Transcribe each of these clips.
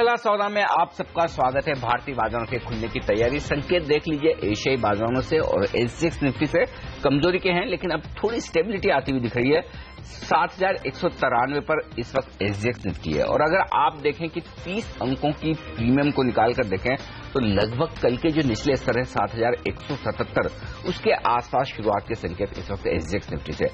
पहला सौदा में आप सबका स्वागत है। भारतीय बाजारों के खुलने की तैयारी, संकेत देख लीजिए एशियाई बाजारों से और एसजीएक्स निफ्टी से कमजोरी के हैं, लेकिन अब थोड़ी स्टेबिलिटी आती हुई दिख रही है। 7,193 पर इस वक्त एसजीएक्स निफ्टी है और अगर आप देखें कि 30 अंकों की प्रीमियम को निकाल कर देखें तो लगभग कल के जो निचले स्तर है 7,177 उसके आसपास शुरुआत के संकेत इस वक्त एसजीएक्स निफ्टी से।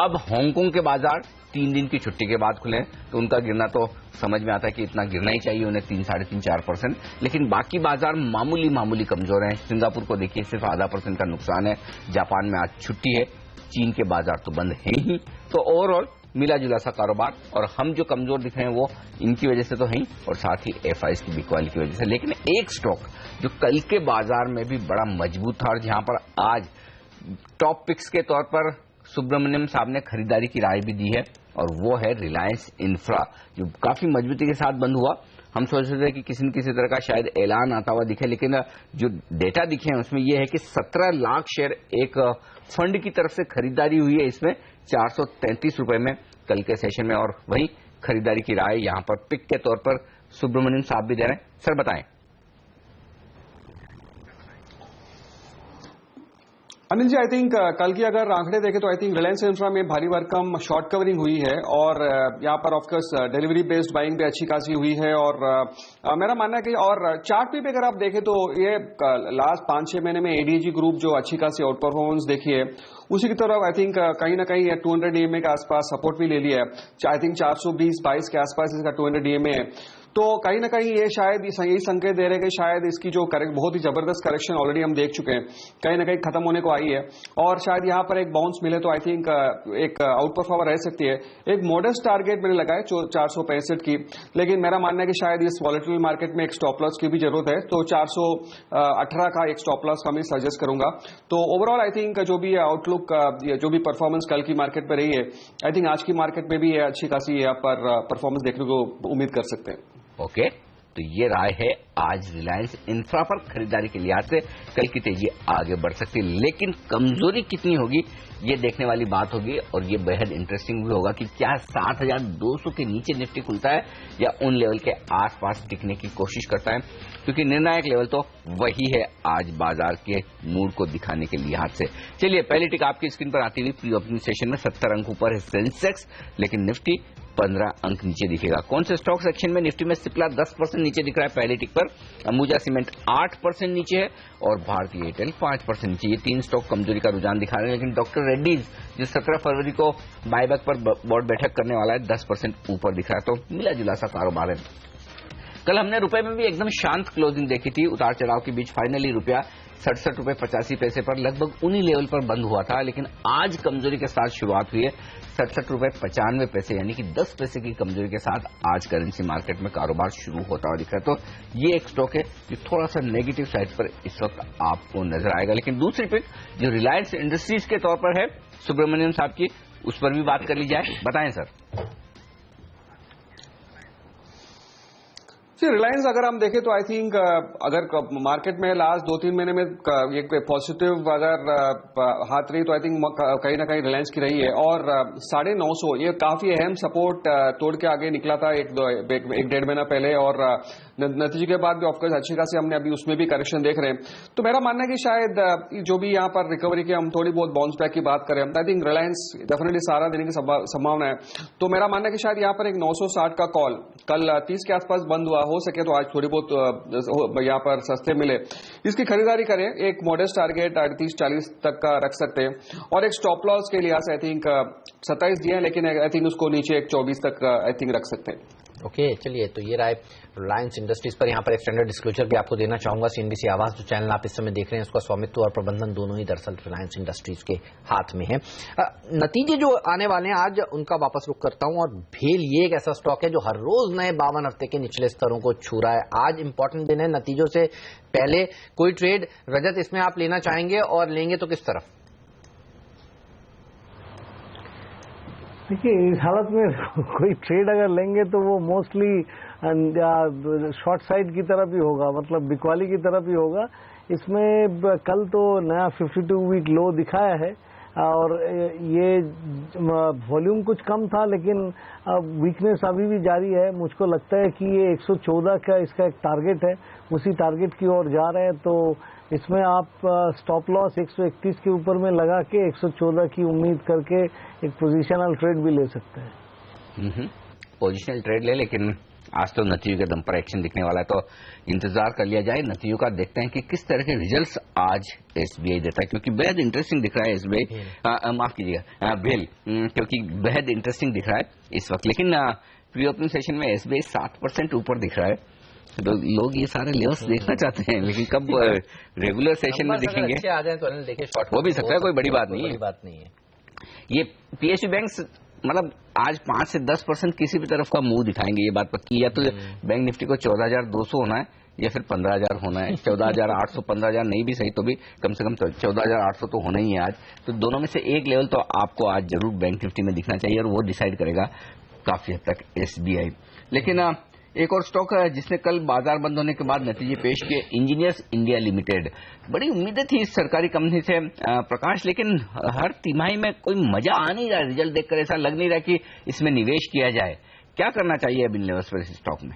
अब हांगकांग के बाजार 3 दिन की छुट्टी के बाद खुले तो उनका गिरना तो समझ में आता है कि इतना गिरना ही चाहिए उन्हें 3, 3.5, 4%, लेकिन बाकी बाजार मामूली कमजोर हैं। सिंगापुर को देखिए सिर्फ 0.5% का नुकसान है। जापान में आज छुट्टी है। चीन के बाजार तो बंद है ही। तो ओवरऑल मिला जुला सा कारोबार और हम जो कमजोर दिख रहे हैं वो इनकी वजह से तो है ही और साथ ही एफआईएस की बिकवाली की वजह से। लेकिन एक स्टॉक जो कल के बाजार में भी बड़ा मजबूत था और जहां पर आज टॉप पिक्स के तौर पर सुब्रमण्यम साहब ने खरीदारी की राय भी दी है और वो है रिलायंस इंफ्रा, जो काफी मजबूती के साथ बंद हुआ। हम सोच रहे थे कि किसी न किसी तरह का शायद ऐलान आता हुआ दिखे, लेकिन जो डेटा दिखे हैं उसमें यह है कि 17 लाख शेयर एक फंड की तरफ से खरीदारी हुई है इसमें 433 रुपए में कल के सेशन में, और वही खरीदारी की राय यहां पर पिक के तौर पर सुब्रमण्यम साहब भी दे रहे हैं। सर बताएं। अनिल जी, आई थिंक कल की अगर आंकड़े देखें तो आई थिंक रिलायंस इंफ्रा में भारी भरकम शॉर्ट कवरिंग हुई है और यहाँ पर ऑफकोर्स डिलीवरी बेस्ड बाइंग भी अच्छी खासी हुई है और मेरा मानना है कि और चार्ट पे भी अगर आप देखें तो ये लास्ट 5-6 महीने में एडीजी ग्रुप जो अच्छी खासी आउट परफॉर्मेंस देखी है उसी की तरफ आई थिंक कहीं ना कहीं 200 डीएमए के आसपास सपोर्ट भी ले लिया है। आई थिंक 420-22 के आसपास इसका 200 डीएमए है, तो कहीं ना कहीं ये शायद यही संकेत दे रहे हैं कि शायद इसकी जो बहुत ही जबरदस्त करेक्शन ऑलरेडी हम देख चुके हैं कहीं ना कहीं खत्म होने को आई है और शायद यहां पर एक बाउंस मिले तो आई थिंक एक आउट परफॉर्मर रह सकती है। एक मॉडेस्ट टारगेट मैंने लगाया 465 की, लेकिन मेरा मानना है कि शायद इस वॉलेटाइल मार्केट में एक स्टॉप लॉस की भी जरूरत है, तो 418 का एक स्टॉप लॉस का मैं सजेस्ट करूंगा। तो ओवरऑल आई थिंक जो भी आउटलुक जो भी परफॉर्मेंस कल की मार्केट में रही है आई थिंक आज की मार्केट में भी अच्छी खासी यहाँ पर परफॉर्मेंस देखने को उम्मीद कर सकते हैं। ओके, तो ये राय है आज रिलायंस इंफ्रा पर खरीदारी के लिहाज से कल की तेजी आगे बढ़ सकती है, लेकिन कमजोरी कितनी होगी ये देखने वाली बात होगी और ये बेहद इंटरेस्टिंग भी होगा कि क्या 7,200 के नीचे निफ्टी खुलता है या उन लेवल के आसपास टिकने की कोशिश करता है, क्योंकि निर्णायक लेवल तो वही है आज बाजार के मूड को दिखाने के लिहाज से। चलिए पहली टिक आपकी स्क्रीन पर आती हुई प्री ओपनिंग सेशन में 70 अंक ऊपर है सेंसेक्स, लेकिन निफ्टी 15 अंक नीचे दिखेगा। कौन से स्टॉक सेक्शन में निफ्टी में सिप्ला 10% नीचे दिख रहा है पहली टिक पर, अंबुजा सीमेंट 8% नीचे है और भारतीय एयरटेल 5% नीचे। ये 3 स्टॉक कमजोरी का रुझान दिखा रहे हैं, लेकिन डॉक्टर रेड्डीज जो 17 फरवरी को बायबैक पर बोर्ड बैठक करने वाला है 10% ऊपर दिख रहा है, तो मिला जुला सा कारोबार है। कल हमने रुपए में भी एकदम शांत क्लोजिंग देखी थी, उतार चढ़ाव के बीच फाइनली रुपया 67 रुपए 85 पैसे पर लगभग उन्हीं लेवल पर बंद हुआ था, लेकिन आज कमजोरी के साथ शुरुआत हुई है 67 रुपए 95 पैसे, यानी कि 10 पैसे की कमजोरी के साथ आज करेंसी मार्केट में कारोबार शुरू होता हुआ दिख रहा है। तो ये एक स्टॉक है जो थोड़ा सा नेगेटिव साइड पर इस वक्त आपको नजर आएगा। लेकिन दूसरी पिक जो रिलायंस इंडस्ट्रीज के तौर पर है सुब्रमण्यम साहब की, उस पर भी बात कर ली जाए। बताएं सर। रिलायंस अगर हम देखें तो आई थिंक अगर मार्केट में लास्ट 2-3 महीने में एक पॉजिटिव अगर हाथ रही तो आई थिंक कहीं ना कहीं रिलायंस की रही है और 950 ये काफी अहम सपोर्ट तोड़ के आगे निकला था एक 1.5 महीना पहले और नतीजे के बाद भी ऑफकोर्स अच्छी खासी हमने अभी उसमें भी करेक्शन देख रहे हैं। तो मेरा मानना है कि शायद जो भी यहाँ पर रिकवरी की हम थोड़ी बहुत बाउंस बैक की बात करें आई थिंक रिलायंस डेफिनेटली सारा देने की संभावना है। तो मेरा मानना है कि शायद यहाँ पर एक 960 का कॉल कल 30 के आसपास बंद हुआ, हो सके तो आज थोड़ी बहुत यहाँ पर सस्ते मिले, इसकी खरीदारी करें। एक मॉडेस्ट टारगेट 38-40 तक का रख सकते हैं और एक स्टॉप लॉस के लिहाज से आई थिंक 27 दिया है, लेकिन आई थिंक उसको नीचे एक 24 तक आई थिंक रख सकते हैं। ओके, चलिए तो ये राय रिलायंस इंडस्ट्रीज पर। यहाँ पर एक स्टैंडर्ड डिस्क्लोजर भी आपको देना चाहूंगा। सीएनबीसी आवाज जो चैनल आप इस समय देख रहे हैं उसका स्वामित्व और प्रबंधन दोनों ही दरअसल रिलायंस इंडस्ट्रीज के हाथ में है। नतीजे जो आने वाले हैं आज उनका वापस रुख करता हूं और भेल ये एक ऐसा स्टॉक है जो हर रोज नए 52 हफ्ते के निचले स्तरों को छू रहा है। आज इंपॉर्टेंट दिन है, नतीजों से पहले कोई ट्रेड रजत इसमें आप लेना चाहेंगे और लेंगे तो किस तरफ? देखिए इस हालत में कोई ट्रेड अगर लेंगे तो वो मोस्टली शॉर्ट साइड की तरफ ही होगा, मतलब बिकवाली की तरफ ही होगा। इसमें कल तो नया 52 वीक लो दिखाया है, और ये वॉल्यूम कुछ कम था, लेकिन वीकनेस अभी भी जारी है। मुझको लगता है कि ये 114 का इसका एक टारगेट है, उसी टारगेट की ओर जा रहे हैं। तो इसमें आप स्टॉप लॉस 131 के ऊपर में लगा के 114 की उम्मीद करके एक पोजिशनल ट्रेड भी ले सकते हैं। पोजिशनल ट्रेड ले, लेकिन आज तो नतीजों के दम पर एक्शन दिखने वाला है, तो इंतजार कर लिया जाए नतीजों का। देखते हैं कि किस तरह के रिजल्ट्स आज एसबीआई देता है, क्योंकि बेहद इंटरेस्टिंग दिख रहा है एसबीआई, माफ कीजिएगा भेल, क्योंकि बेहद इंटरेस्टिंग दिख रहा है इस वक्त। लेकिन प्री ओपनिंग सेशन में एसबीआई 7% ऊपर दिख रहा है। तो लोग ये सारे लेवल्स देखना चाहते हैं, लेकिन कब रेगुलर सेशन में दिखेंगे आ जाए तो देखिए शॉर्ट वो भी सकता है, कोई बड़ी बात नहीं है। ये पीएसयू बैंक्स मतलब आज 5 से 10% किसी भी तरफ का मुंह दिखाएंगे, ये बात पक्की। या तो बैंक निफ्टी को 14,200 होना है या फिर 15,000 होना है। 14,800 15,000 नहीं भी सही तो भी कम से कम 14,800 तो होना ही है आज। तो दोनों में से एक लेवल तो आपको आज जरूर बैंक निफ्टी में दिखना चाहिए, और वो डिसाइड करेगा काफी हद तक एसबीआई। लेकिन एक और स्टॉक है जिसने कल बाजार बंद होने के बाद नतीजे पेश किए, इंजीनियर्स इंडिया लिमिटेड। बड़ी उम्मीदें थी इस सरकारी कंपनी से प्रकाश, लेकिन हर तिमाही में कोई मजा आ नहीं रहा। रिजल्ट देखकर ऐसा लग नहीं रहा कि इसमें निवेश किया जाए। क्या करना चाहिए अब इन लेवल्स पर इस स्टॉक में?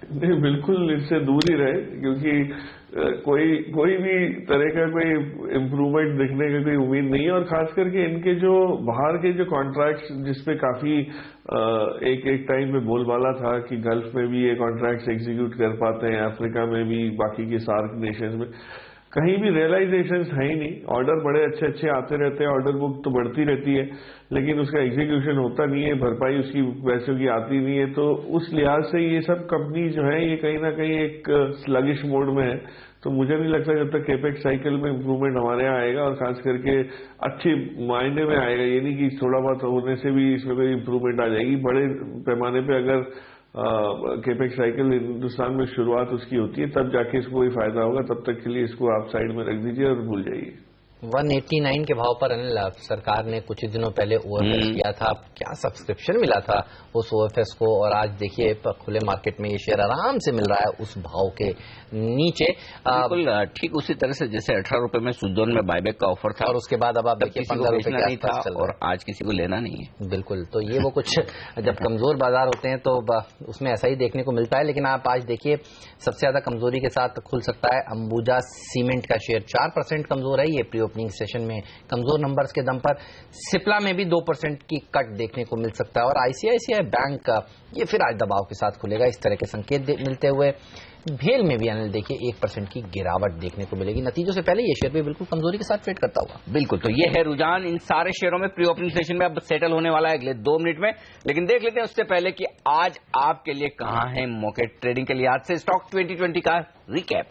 नहीं, बिल्कुल इससे दूर ही रहे, क्योंकि कोई भी तरह का कोई इम्प्रूवमेंट दिखने की कोई उम्मीद नहीं है। और खास करके इनके जो बाहर के जो कॉन्ट्रैक्ट्स जिसपे काफी एक टाइम में बोलबाला था कि गल्फ में भी ये कॉन्ट्रैक्ट्स एग्जीक्यूट कर पाते हैं, अफ्रीका में भी, बाकी के सार्क नेशंस में, कहीं भी रियलाइजेशंस है ही नहीं। ऑर्डर बड़े अच्छे अच्छे आते रहते हैं, ऑर्डर बुक तो बढ़ती रहती है, लेकिन उसका एग्जीक्यूशन होता नहीं है, भरपाई उसकी पैसों की आती नहीं है। तो उस लिहाज से ये सब कंपनी जो है ये कहीं ना कहीं एक स्लगिश मोड में है। तो मुझे नहीं लगता जब तक कैपेक्स साइकिल में इम्प्रूवमेंट हमारे यहाँ आएगा, और खास करके अच्छे मायने में आएगा, ये नहीं कि थोड़ा बहुत होने से भी इसमें कोई इम्प्रूवमेंट आ जाएगी। बड़े पैमाने पे अगर कैपेक्स साइकिल हिंदुस्तान में शुरुआत उसकी होती है, तब जाके इसको कोई फायदा होगा। तब तक के लिए इसको आप साइड में रख दीजिए और भूल जाइए। 189 के भाव पर अनिल सरकार ने कुछ ही दिनों पहले ओएफएस किया था। क्या सब्सक्रिप्शन मिला था उस ओएफएस को, और आज देखिए खुले मार्केट में ये शेयर आराम से मिल रहा है उस भाव के नीचे। बिल्कुल ठीक उसी तरह से जैसे 18 रुपए में सुजोन में बायबैक का ऑफर था, और उसके बाद अब आप देखिए 15 रुपए नहीं था, और आज किसी को लेना नहीं है। बिल्कुल, तो ये वो कुछ जब कमजोर बाजार होते हैं तो उसमें ऐसा ही देखने को मिलता है। लेकिन आप आज देखिए सबसे ज्यादा कमजोरी के साथ खुल सकता है अंबुजा सीमेंट का शेयर। 4% कमजोर है ये प्री ओपनिंग सेशन में, कमजोर नंबर्स के दम पर। सिप्ला में भी 2% की कट देखने को मिल सकता है, और आईसीआईसीआई बैंक का ये फिर आज दबाव के साथ खुलेगा, इस तरह के संकेत मिलते हुए। भेल में भी अनिल देखिए 1% की गिरावट देखने को मिलेगी। नतीजों से पहले ये शेयर भी बिल्कुल कमजोरी के साथ ट्रेड करता हुआ। बिल्कुल, तो ये है रुझान इन सारे शेयरों में प्री ओपनिंग सेशन में अब सेटल होने वाला है अगले 2 मिनट में। लेकिन देख लेते हैं उससे पहले कि आज आपके लिए कहां है मौके ट्रेडिंग के लिए। आज से स्टॉक 2020 का रिकैप।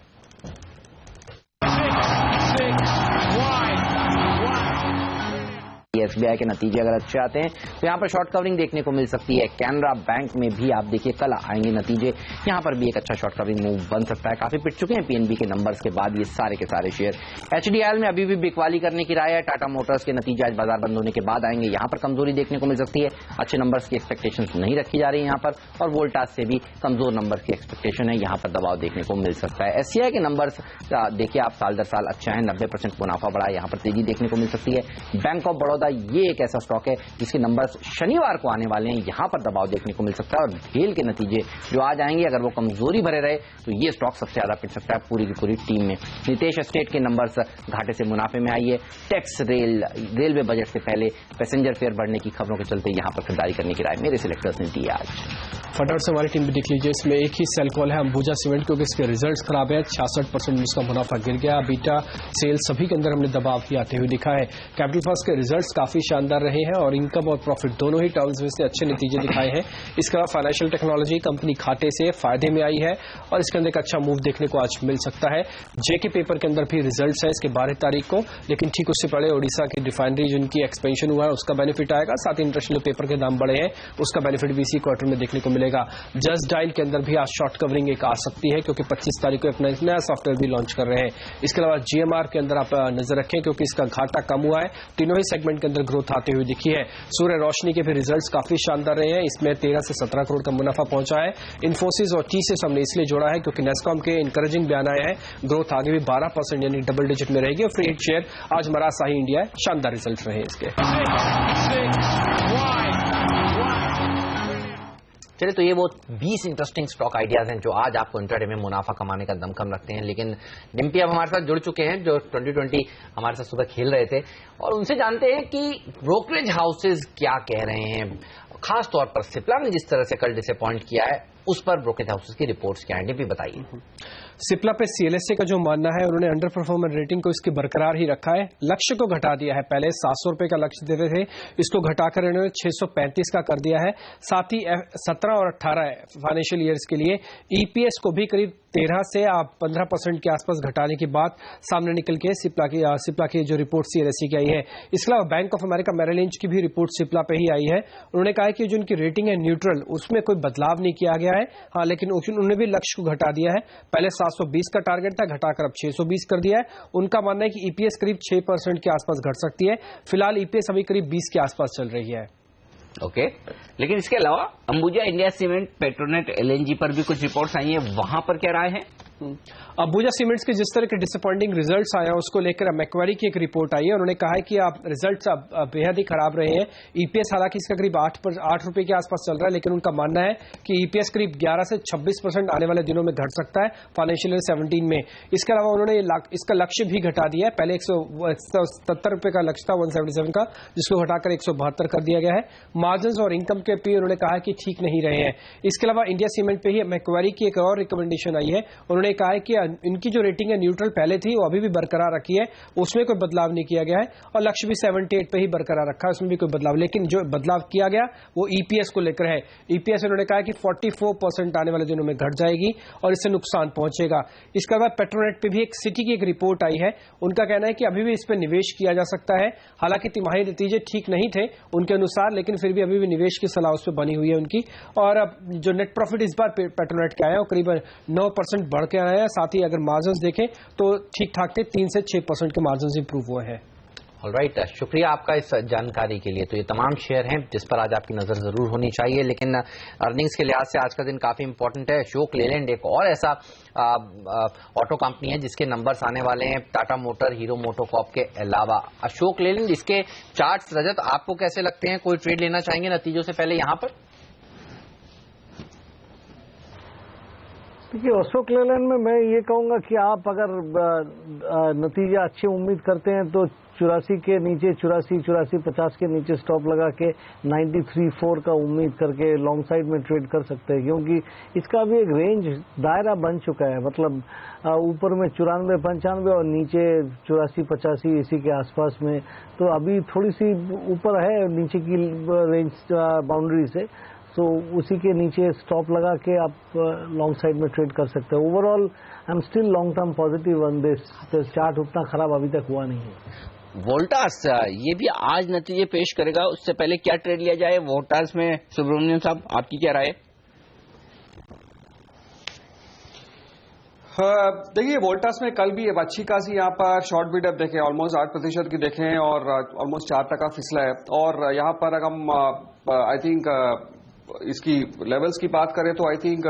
एसबीआई के नतीजे अगर अच्छे आते हैं तो यहाँ पर शॉर्ट कवरिंग देखने को मिल सकती है। कैनरा बैंक में भी आप देखिए कल आएंगे नतीजे, यहाँ पर भी एक अच्छा शॉर्ट कवरिंग मूव बन सकता है। काफी पिट चुके हैं पीएनबी के नंबर्स के बाद ये सारे के सारे शेयर। एचडीआईएल में अभी भी बिकवाली करने की राय है। टाटा मोटर्स के नतीजे आज बाजार बंद होने के बाद आएंगे, यहाँ पर कमजोरी देखने को मिल सकती है। अच्छे नंबर्स की एक्सपेक्टेशन नहीं रखी जा रही है यहाँ पर, और वोल्टास से भी कमजोर नंबर की एक्सपेक्टेशन है, यहाँ पर दबाव देखने को मिल सकता है। एससीआई के नंबर्स देखिए आप साल दर साल अच्छा है, 90% मुनाफा बढ़ा है, यहाँ पर तेजी देखने को मिल सकती है। बैंक ऑफ बड़ौदा ये एक ऐसा स्टॉक है जिसके नंबर्स शनिवार को आने वाले हैं, यहां पर दबाव देखने को मिल सकता है। और भेल के नतीजे जो आज आएंगे अगर वो कमजोरी भरे रहे तो ये स्टॉक सबसे ज्यादा पिट सकता है पूरी की पूरी टीम में। नितेश एस्टेट के नंबर्स घाटे से मुनाफे में आई है। टैक्स रेलवे बजट से पहले पैसेंजर फेयर बढ़ने की खबरों के चलते यहां पर खरीदारी करने की राय मेरे सिलेक्टर्स ने दी आज। फटाफट से हमारी टीम भी देख लीजिए, इसमें एक ही सेल कॉल है अंबुजा सीमेंट, क्योंकि इसके रिजल्ट्स खराब है। 66% उसका मुनाफा गिर गया। बीटा सेल सभी के अंदर हमने दबाव भी आते हुए दिखा है। कैपिटल फर्स्ट के रिजल्ट्स काफी शानदार रहे हैं और इनकम और प्रॉफिट दोनों ही टर्म्स में से अच्छे नतीजे दिखाए हैं। इसके अलावा फाइनेंशियल टेक्नोलॉजी कंपनी खाते से फायदे में आई है और इसके अंदर एक अच्छा मूव देखने को आज मिल सकता है। जेके पेपर के अंदर भी रिजल्ट्स है इसके 12 तारीख को, लेकिन ठीक उससे पहले ओडिशा की रिफाइनरी जिनकी एक्सपेंशन हुआ है उसका बेनिफिट आएगा। साथ ही इंटरनेशनल पेपर के दाम बढ़े हैं, उसका बेनिफिट भी इसी क्वार्टर में देखने को मिलेगा। जस्ट डायल के अंदर भी आज शॉर्ट कवरिंग एक आ सकती है, क्योंकि 25 तारीख को अपना नया सॉफ्टवेयर भी लॉन्च कर रहे हैं। इसके अलावा जीएमआर के अंदर आप नजर रखें, क्योंकि इसका घाटा कम हुआ है। तीनों ही सेगमेंट के अंदर ग्रोथ आते हुए दिखी है। सूर्य रोशनी के भी रिजल्ट्स काफी शानदार रहे हैं, इसमें 13 से 17 करोड़ का मुनाफा पहुंचा है। इन्फोसिस और टीसीएस हमने इसलिए जोड़ा है क्योंकि नेस्कॉम के इंकरेजिंग बयान आए हैं, ग्रोथ आगे भी 12% यानी डबल डिजिट में रहेगी। और फ्री हिट शेयर आज मरासाही इंडिया है, शानदार रिजल्ट रहे इसके। चलिए, तो ये वो 20 इंटरेस्टिंग स्टॉक आइडियाज हैं जो आज आपको इंट्राडे में मुनाफा कमाने का दमखम रखते हैं। लेकिन डिम्पी अब हमारे साथ जुड़ चुके हैं, जो 2020 हमारे साथ सुबह खेल रहे थे, और उनसे जानते हैं कि ब्रोकरेज हाउसेज क्या कह रहे हैं। खास तौर पर सिप्ला ने जिस तरह से कल डिसअपॉइंट किया है, उस पर ब्रोकरेज हाउसेज की रिपोर्ट्स क्या हैं, डिम्पी बताइए। सिप्ला पे सीएलएसए का जो मानना है, उन्होंने अंडर परफॉर्मर रेटिंग को इसकी बरकरार ही रखा है, लक्ष्य को घटा दिया है। पहले 700 रुपए का लक्ष्य देते थे, इसको घटाकर इन्होंने 635 का कर दिया है। साथ ही 17 और 18 फाइनेंशियल ईयर्स के लिए ईपीएस को भी करीब 13 से 15% के आसपास घटाने की बात सामने निकल के सिप्ला की जो रिपोर्ट सीएलएसए की आई है। इसके अलावा bank of America Merrill lynch की भी रिपोर्ट सिप्ला पे ही आई है। उन्होंने कहा है कि जो उनकी रेटिंग है न्यूट्रल, उसमें कोई बदलाव नहीं किया गया है। हाँ, लेकिन उन्होंने भी लक्ष्य को घटा दिया है। पहले 720 का टारगेट था, घटाकर अब 620 कर दिया है। उनका मानना है कि ईपीएस करीब 6% के आसपास घट सकती है। फिलहाल ईपीएस अभी करीब 20 के आसपास चल रही है। ओके, लेकिन इसके अलावा Ambuja India cement, Petronet, LNG पर भी कुछ रिपोर्ट्स आई हैं, वहां पर क्या राय है? अंबुजा सीमेंट्स के जिस तरह के डिसअपॉइंटिंग रिजल्ट्स आए हैं, उसको लेकर मैक्वारी की एक रिपोर्ट आई है। उन्होंने कहा है कि आप रिजल्ट्स बेहद ही खराब रहे हैं। ईपीएस हालांकि इसका करीब 8 रुपए के आसपास चल रहा है, लेकिन उनका मानना है कि ईपीएस करीब 11 से 26% आने वाले दिनों में घट सकता है फाइनेंशियल ईयर 17 में। इसके अलावा उन्होंने इसका लक्ष्य भी घटा दिया है। पहले 177 रुपए का लक्ष्य था 177 का, जिसको घटाकर 172 कर दिया गया है। मार्जिन और इनकम के भी उन्होंने कहा कि ठीक नहीं रहे हैं। इसके अलावा इंडिया सीमेंट पे ही मैक्वारी की एक और रिकमेंडेशन आई है। उन्होंने कहा है कि इनकी जो रेटिंग है न्यूट्रल पहले थी, वो अभी भी बरकरार रखी है, उसमें कोई बदलाव नहीं किया गया है। और लक्ष्य भी 78 पे ही बरकरार रखा है, उसमें भी कोई बदलाव। लेकिन जो बदलाव किया गया वो ईपीएस को लेकर है। ईपीएस उन्होंने कहा कि 44% आने वाले दिनों में घट जाएगी और इससे नुकसान पहुंचेगा। इसके बाद पेट्रोनेट पे भी एक सिटी की एक रिपोर्ट आई है। उनका कहना है कि अभी भी इस पर निवेश किया जा सकता है। हालांकि तिमाही नतीजे ठीक नहीं थे उनके अनुसार, लेकिन फिर भी अभी भी निवेश की सलाह उस पर बनी हुई है उनकी। और अब जो नेट प्रॉफिट इस बार पेट्रोनेट के आया है, करीब 9% बढ़ के आया है। साथ ही अगर मार्जिन देखें तो ठीक ठाक थे, 3 से 6% के मार्जिन इंप्रूव हुए हैं। ऑलराइट, शुक्रिया आपका इस जानकारी के लिए। तो ये तमाम शेयर हैं जिस पर आज आपकी नजर जरूर होनी चाहिए, लेकिन अर्निंग्स के लिहाज से आज का दिन काफी इंपॉर्टेंट है। अशोक लेलैंड एक और ऐसा ऑटो कंपनी है जिसके नंबर्स आने वाले हैं टाटा मोटर, हीरो मोटोकॉर्प के अलावा। अशोक लेलैंड, इसके चार्ट्स रजत आपको कैसे लगते हैं? कोई ट्रेड लेना चाहेंगे नतीजों से पहले यहां पर? देखिए, अशोक लेलैंड में मैं ये कहूंगा कि आप अगर नतीजा अच्छे उम्मीद करते हैं तो 84 के नीचे, 84-50 के नीचे स्टॉप लगा के 93.4 का उम्मीद करके लॉन्ग साइड में ट्रेड कर सकते हैं, क्योंकि इसका भी एक रेंज दायरा बन चुका है। मतलब ऊपर में 94-95 और नीचे 84-85 इसी के आसपास में। तो अभी थोड़ी सी ऊपर है नीचे की रेंज बाउंड्री से, तो उसी के नीचे स्टॉप लगा के आप लॉन्ग साइड में ट्रेड कर सकते हैं। Overall I am still long term positive on this. Chart उतना खराब अभी तक हुआ नहीं है। वोल्टास ये भी आज नतीजे पेश करेगा, उससे पहले क्या ट्रेड लिया जाए वोल्टास में? सुब्रमण्यम साहब, आपकी क्या राय? देखिए, वोल्टास में कल भी अच्छी खासी यहाँ पर शॉर्ट बिड अप देखें, ऑलमोस्ट 8% की देखें और ऑलमोस्ट 4% फिसला है। और यहाँ पर अगर हम आई थिंक इसकी लेवल्स की बात करें तो आई थिंक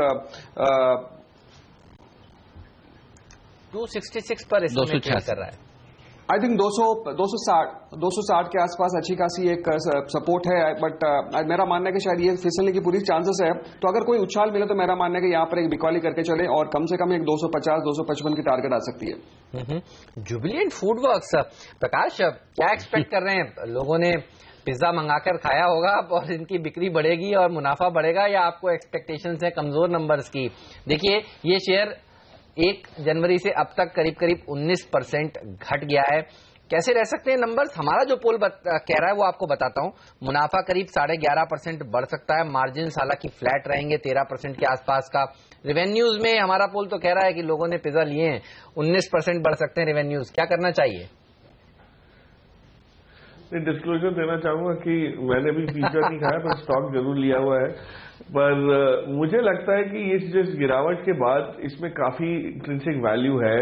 266 पर कर रहा है। आई थिंक 260 के आसपास अच्छी खासी एक सपोर्ट है। बट मेरा मानना है कि शायद ये फिसलने की पूरी चांसेस है। तो अगर कोई उछाल मिले तो मेरा मानना है कि यहाँ पर एक बिकॉली करके चले और कम से कम एक 250-255 की टारगेट आ सकती है। जुबिलिएंट फूडवर्क्स, प्रकाश क्या एक्सपेक्ट कर रहे हैं? लोगों ने पिज्जा मंगाकर खाया होगा और इनकी बिक्री बढ़ेगी और मुनाफा बढ़ेगा, या आपको एक्सपेक्टेशंस है कमजोर नंबर्स की? देखिए, ये शेयर 1 जनवरी से अब तक करीब 19% घट गया है। कैसे रह सकते हैं नंबर्स? हमारा जो पोल कह रहा है वो आपको बताता हूं। मुनाफा करीब 11.5% बढ़ सकता है, मार्जिन हालांकि फ्लैट रहेंगे 13% के आसपास का। रेवेन्यूज में हमारा पोल तो कह रहा है कि लोगों ने पिज्जा लिए हैं, 19% बढ़ सकते हैं रेवेन्यूज। क्या करना चाहिए? डिस्क्लोजर देना चाहूंगा कि मैंने भी फ्यूचर नहीं खाया पर स्टॉक जरूर लिया हुआ है। पर मुझे लगता है कि इस जिस गिरावट के बाद इसमें काफी इंट्रिंसिक वैल्यू है।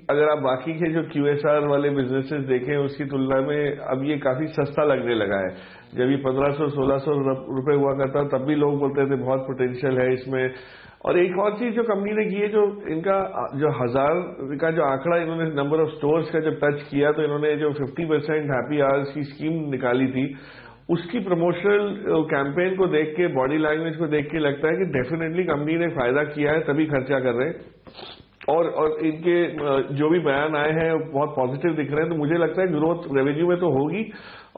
अगर आप बाकी के जो QSR वाले बिजनेसेस देखें उसकी तुलना में अब ये काफी सस्ता लगने लगा है। जब ये 1500-1600 रुपए हुआ करता तब भी लोग बोलते थे बहुत पोटेंशियल है इसमें। और एक और चीज जो कंपनी ने की है, जो इनका जो 1000 का जो आंकड़ा इन्होंने नंबर ऑफ स्टोर्स का जब टच किया तो इन्होंने जो 50% हैप्पी आवर्स की स्कीम निकाली थी उसकी प्रमोशनल कैंपेन को देख के, बॉडी लैंग्वेज को देख के लगता है कि डेफिनेटली कंपनी ने फायदा किया है तभी खर्चा कर रहे हैं। और इनके जो भी बयान आए हैं बहुत पॉजिटिव दिख रहे हैं। तो मुझे लगता है ग्रोथ रेवेन्यू में तो होगी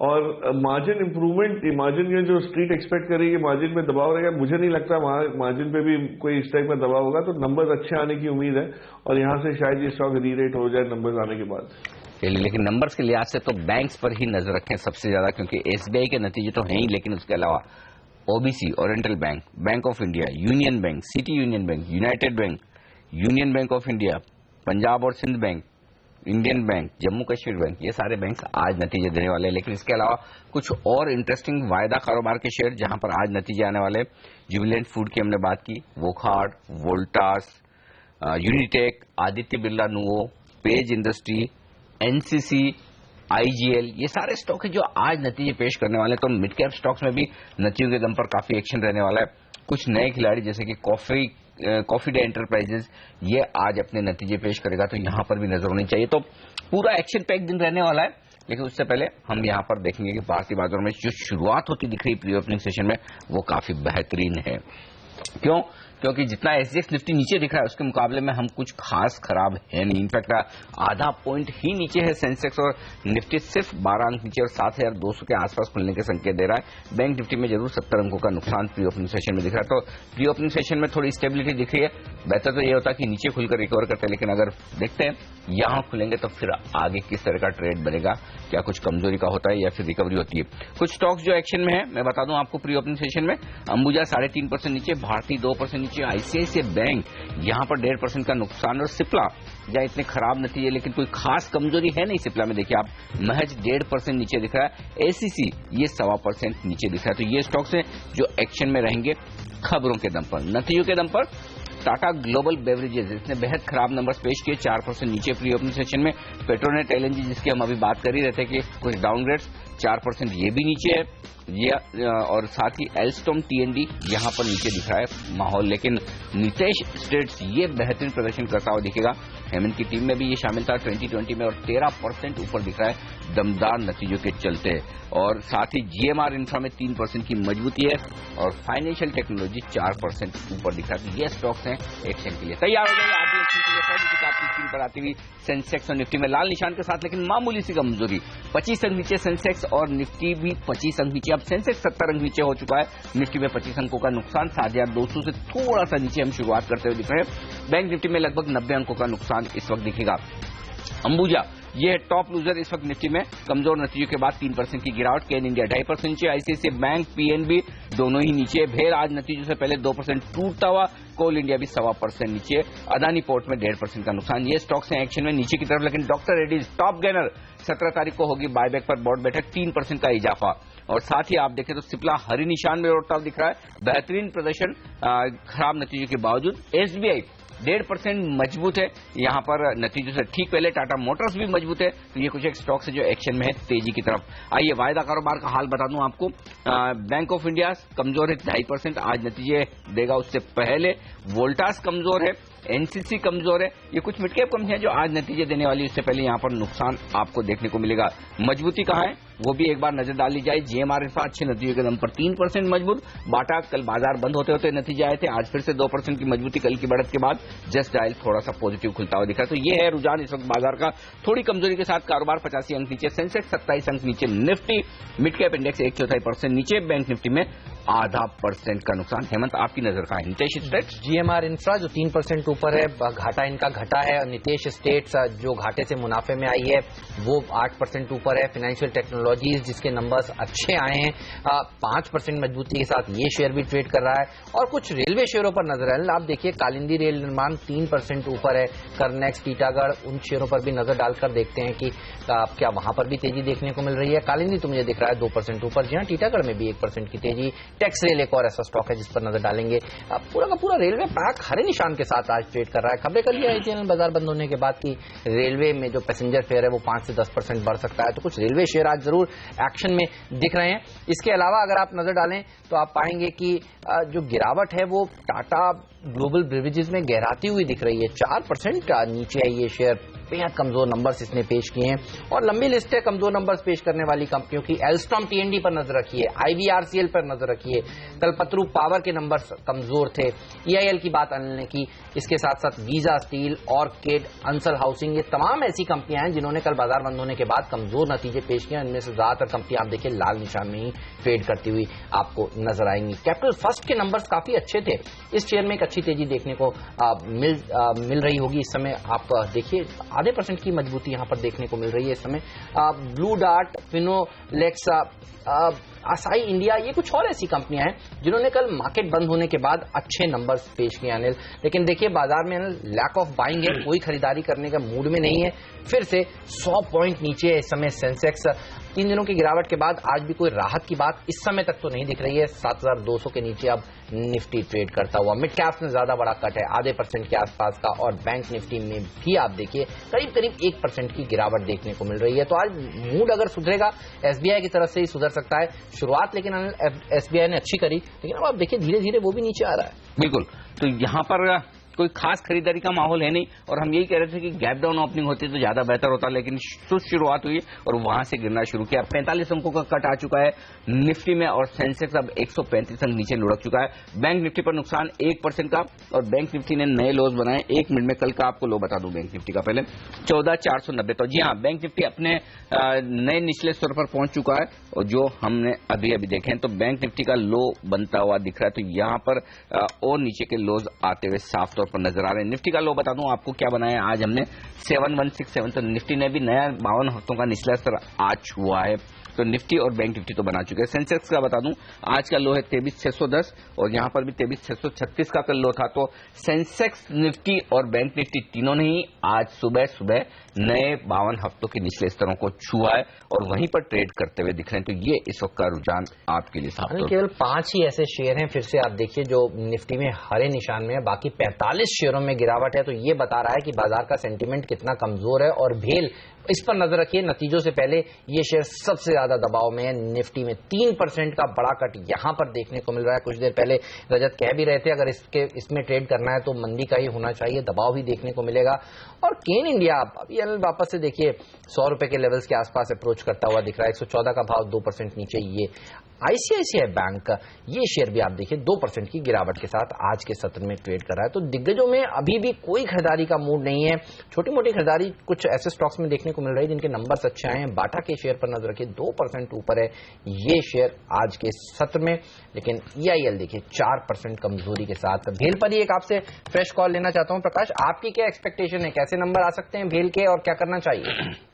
और मार्जिन इंप्रूवमेंट, मार्जिन में जो स्ट्रीट एक्सपेक्ट करेगी मार्जिन में दबाव रहेगा, मुझे नहीं लगता वहां मार्जिन पे भी कोई इस टाइप का दबाव होगा। तो नंबर्स अच्छे आने की उम्मीद है और यहां से शायद ये स्टॉक री-रेट हो जाए नंबर्स आने के बाद। लेकिन नंबर्स के लिहाज से तो बैंक्स पर ही नजर रखें सबसे ज्यादा, क्योंकि SBI के नतीजे तो हैं ही, लेकिन उसके अलावा OBC, oriental bank, bank of India, union bank, city union bank, united bank, union bank of India, Punjab और Sind bank, Indian bank, Jammu Kashmir bank, ये सारे बैंक आज नतीजे देने वाले हैं। लेकिन इसके अलावा कुछ और इंटरेस्टिंग वायदा कारोबार के शेयर जहां पर आज नतीजे आने वाले, जुबिलेंट फूड की हमने बात की, Wockhardt, Voltas, Unitech, Aditya Birla Nuvo, Page industry, NCC, IGL, ये सारे स्टॉक है जो आज नतीजे पेश करने वाले हैं। तो मिड कैप स्टॉक्स में भी नतीजों के दम पर काफी एक्शन रहने वाला है। कुछ नए खिलाड़ी जैसे कि कॉफी डे एंटरप्राइजेस, ये आज अपने नतीजे पेश करेगा, तो यहां पर भी नजर होनी चाहिए। तो पूरा एक्शन पैक दिन रहने वाला है। लेकिन उससे पहले हम यहां पर देखेंगे कि भारतीय बाजारों में जो शुरुआत होती दिख रही प्री ओपनिंग सेशन में वो काफी बेहतरीन है। क्यों? क्योंकि जितना SGX निफ्टी नीचे दिख रहा है उसके मुकाबले में हम कुछ खास खराब है नहीं। इनफैक्ट आधा पॉइंट ही नीचे है सेंसेक्स और निफ्टी सिर्फ 12 अंक नीचे और 7200 के आसपास खुलने के संकेत दे रहा है। बैंक निफ्टी में जरूर 70 अंकों का नुकसान प्री ओपनिंग सेशन में दिख रहा है। तो प्री ओपनिंग सेशन में थोड़ी स्टेबिलिटी दिख रही है। बेहतर तो ये होता कि नीचे खुलकर रिकवर करते हैं, लेकिन अगर देखते हैं यहां खुलेंगे तो फिर आगे किस तरह का ट्रेड बनेगा, क्या कुछ कमजोरी का होता है या फिर रिकवरी होती है। कुछ स्टॉक्स जो एक्शन में है मैं बता दूं आपको प्री ओपनिंग सेशन में, अंबुजा 3.5% नीचे, भारती 2% नीचे, ICICI बैंक यहां पर 1.5% का नुकसान और सिप्ला जहां इतने खराब नतीजे लेकिन कोई खास कमजोरी है नहीं सिप्ला में, देखिए आप महज 1.5% नीचे दिख रहा है। ACC ये 1.25% नीचे दिख रहा है। तो ये स्टॉक्स हैं जो एक्शन में रहेंगे खबरों के दम पर। नतीजों के दम पर टाटा ग्लोबल बेवरेजेस इसने बेहद खराब नंबर्स पेश किए, 4% नीचे प्री ओपनिंग सेशन में। पेट्रोनेट LNG जिसकी हम अभी बात कर ही रहे थे कि कुछ डाउनग्रेड्स, 4% ये भी नीचे है ये, और साथ ही एल्स्टॉम TND यहां पर नीचे दिख रहा है माहौल। लेकिन नितेश स्टेट्स ये बेहतरीन प्रदर्शन करता हुआ दिखेगा। हेमंत की टीम में भी ये शामिल था 2020 में और 13% ऊपर दिख रहा है दमदार नतीजों के चलते। और साथ ही GMR इंफ्रा में 3% की मजबूती है और फाइनेंशियल टेक्नोलॉजी 4% ऊपर दिख रहा है। तो ये स्टॉक्स हैं एक्शन के लिए। तैयार हो जाइए आप भी एक्शन के लिए। आपकी स्क्रीन पर आती हुई सेंसेक्स और निफ्टी में लाल निशान के साथ लेकिन मामूली सी कमजोरी, 25 अंक नीचे सेंसेक्स और निफ्टी भी 25 अंक नीचे। अब सेंसेक्स 70 अंक नीचे हो चुका है, निफ्टी में 25 अंकों का नुकसान, 7200 से थोड़ा सा नीचे हम शुरुआत करते हुए दिख रहे हैं। बैंक निफ्टी में लगभग 90 अंकों का नुकसान इस वक्त दिखेगा। अंबुजा ये है टॉप लूजर इस वक्त निफ्टी में, कमजोर नतीजों के बाद 3% की गिरावट। केन इंडिया 2.5% नीचे, ICICI बैंक, PNB दोनों ही नीचे। भेल आज नतीजों से पहले 2% टूटता हुआ, कोल इंडिया भी 1.25% नीचे। अदानी पोर्ट में 1.5% का नुकसान। ये स्टॉक्स हैं एक्शन में नीचे की तरफ। लेकिन डॉक्टर रेड्डीज टॉप गेनर, 17 तारीख को होगी बायबैक पर बोर्ड बैठक, 3% का इजाफा। और साथ ही आप देखें तो सिप्ला हरी निशान में लौटता दिख रहा है, बेहतरीन प्रदर्शन खराब नतीजों के बावजूद। SBI 1.5% मजबूत है यहां पर नतीजों से ठीक पहले। टाटा मोटर्स भी मजबूत है। तो ये कुछ एक स्टॉक्स है जो एक्शन में है तेजी की तरफ। आइए वायदा कारोबार का हाल बता दूं आपको। बैंक ऑफ इंडिया कमजोर है 2.5%, आज नतीजे देगा उससे पहले। वोल्टास कमजोर है, NCC कमजोर है। ये कुछ मिड कैप कंपनियां जो आज नतीजे देने वाली, उससे पहले यहां पर नुकसान आपको देखने को मिलेगा। मजबूती कहां है वो भी एक बार नजर डाल ली जाए। GMR इंफ्रा अच्छे नतीजों के दम पर 3% मजबूत। बाटा कल बाजार बंद होते होते नतीजे आए थे, आज फिर से 2% की मजबूती कल की बढ़त के बाद। जस्ट डायल थोड़ा सा पॉजिटिव खुलता हुआ दिखा। तो ये है रुझान इस वक्त बाजार का, थोड़ी कमजोरी के साथ कारोबार 85 अंक नीचे, सेंसेक्स 27 अंक नीचे, निफ्टी मिड कैप इंडेक्स 1/4% नीचे, बैंक निफ्टी में 0.5% का नुकसान। हेमंत, आपकी नजर का नितेश स्टेट्स? GMR इंफ्रा जो 3% ऊपर है, घाटा इनका घटा है। नितेश स्टेट्स जो घाटे से मुनाफे में आई है वो 8% ऊपर है। फाइनेंशियल टेक्नोलॉजीज जिसके नंबर्स अच्छे आए हैं 5% मजबूती के साथ ये शेयर भी ट्रेड कर रहा है। और कुछ रेलवे शेयरों पर नजर है, आप देखिए कालिंदी रेल निर्माण 3% ऊपर है। करनेक्स, टीटागढ़, उन शेयरों पर भी नजर डालकर देखते हैं कि क्या वहां पर भी तेजी देखने को मिल रही है। कालिंदी तो मुझे दिख रहा है 2% ऊपर। जी हाँ, टीटागढ़ में भी 1% की तेजी। टैक्स रेल एक और ऐसा स्टॉक है जिस पर नजर डालेंगे। पूरा का पूरा रेलवे पैक हरे निशान के साथ आज ट्रेड कर रहा है। खबरें कल आई थी बाजार बंद होने के बाद की रेलवे में जो पैसेंजर फेयर है वो 5 से 10% बढ़ सकता है, तो कुछ रेलवे शेयर आज जरूर एक्शन में दिख रहे हैं। इसके अलावा अगर आप नजर डालें तो आप पाएंगे कि जो गिरावट है वो टाटा ग्लोबल ब्रिविजेस में गहराती हुई दिख रही है। 4% नीचे है ये शेयर। बेहद कमजोर नंबर्स इसने पेश किए हैं और लंबी लिस्ट है कमजोर नंबर्स पेश करने वाली कंपनियों की। एल्स्टॉम TND पर नजर रखिए, IVRCL पर नजर रखिए। कल्पतरू पावर के नंबर्स कमजोर थे। EIL की बात अनिल ने की। इसके साथ साथ visa steel, orchid, Ansal housing, ये तमाम ऐसी कंपनियां हैं जिन्होंने कल बाजार बंद होने के बाद कमजोर नतीजे पेश किए। इनमें से ज्यादातर कंपनियां आप देखिए लाल निशान में ही ट्रेड करती हुई आपको नजर आएंगी। कैपिटल फर्स्ट के नंबर्स काफी अच्छे थे। इस शेयर में एक अच्छी तेजी देखने को मिल रही होगी। इस समय आप देखिए 0.5% की मजबूती यहां पर देखने को मिल रही है इस समय। ब्लू डार्ट, फिनोलेक्स, आसाई इंडिया, ये कुछ और ऐसी कंपनियां हैं जिन्होंने कल मार्केट बंद होने के बाद अच्छे नंबर्स पेश किए अनिल। लेकिन देखिए बाजार में लैक ऑफ बाइंग है, कोई खरीदारी करने का मूड में नहीं है। फिर से 100 पॉइंट नीचे इस समय सेंसेक्स। 3 दिनों की गिरावट के बाद आज भी कोई राहत की बात इस समय तक तो नहीं दिख रही है। 7200 के नीचे अब निफ्टी ट्रेड करता हुआ। मिड कैप्स में ज्यादा बड़ा कट है 0.5% के आसपास का, और बैंक निफ्टी में भी आप देखिए करीब करीब 1% की गिरावट देखने को मिल रही है। तो आज मूड अगर सुधरेगा SBI की तरफ से ही सुधर सकता है। शुरुआत लेकिन SBI ने अच्छी करी, लेकिन अब आप देखिए धीरे धीरे वो भी नीचे आ रहा है। बिल्कुल, तो यहाँ पर कोई खास खरीदारी का माहौल है नहीं, और हम यही कह रहे थे कि गैप डाउन ओपनिंग होती तो ज्यादा बेहतर होता, लेकिन शुरुआत हुई और वहां से गिरना शुरू किया। 45 अंकों का कट आ चुका है निफ्टी में, और सेंसेक्स अब 135 अंक नीचे लुढ़क चुका है। बैंक निफ्टी पर नुकसान 1% का, और बैंक निफ्टी ने नए लोज बनाए। 1 मिनट में कल का आपको लो बता दूं बैंक निफ्टी का। पहले 14,490। तो जी हाँ, बैंक निफ्टी अपने नए निचले स्तर पर पहुंच चुका है, और जो हमने अभी अभी देखे हैं तो बैंक निफ्टी का लो बनता हुआ दिख रहा है। तो यहां पर और नीचे के लोज आते हुए साफ तौर पर नजर आ रहे हैं। निफ्टी का लो बता दूं आपको क्या बनाया आज हमने, 7167। तो निफ्टी ने भी नया 52 हफ्तों का निचला स्तर आज हुआ है। तो निफ्टी और बैंक निफ्टी तो बना चुके हैं। सेंसेक्स का बता दूं आज का लो है 23,610, और यहां पर भी 23,636 का कल लो था। तो सेंसेक्स, निफ्टी और बैंक निफ्टी तीनों ने ही आज सुबह सुबह नए 52 हफ्तों के निचले स्तरों को छुआ है और वहीं पर ट्रेड करते हुए दिख रहे हैं। तो ये इस वक्त का रुझान आपके लिए साफ। केवल 5 ही ऐसे शेयर हैं फिर से आप देखिए जो निफ्टी में हरे निशान में है, बाकी 45 शेयरों में गिरावट है। तो ये बता रहा है कि बाजार का सेंटीमेंट कितना कमजोर है। और भेल, इस पर नजर रखिए, नतीजों से पहले ये शेयर सबसे ज्यादा दबाव में है। निफ्टी में 3% का बड़ा कट यहां पर देखने को मिल रहा है। कुछ देर पहले रजत कह भी रहे थे अगर इसमें ट्रेड करना है तो मंदी का ही होना चाहिए, दबाव ही देखने को मिलेगा। और केन इंडिया अभी वापस से देखिए 100 रुपए के लेवल्स के आसपास अप्रोच करता हुआ दिख रहा है। 114 का भाव, 2% नीचे ये। ICICI बैंक, ये शेयर भी आप देखिए 2% की गिरावट के साथ आज के सत्र में ट्रेड कर रहा है। तो दिग्गजों में अभी भी कोई खरीदारी का मूड नहीं है। छोटी मोटी खरीदारी कुछ ऐसे स्टॉक्स में देखने को मिल रही है जिनके नंबर्स अच्छे आए हैं। बाटा के शेयर पर नजर रखिए, 2% ऊपर है ये शेयर आज के सत्र में। लेकिन EIL देखिए 4% कमजोरी के साथ। भेल पर ही एक आपसे फ्रेश कॉल लेना चाहता हूं। प्रकाश, आपकी क्या एक्सपेक्टेशन है, कैसे नंबर आ सकते हैं भेल के और क्या करना चाहिए?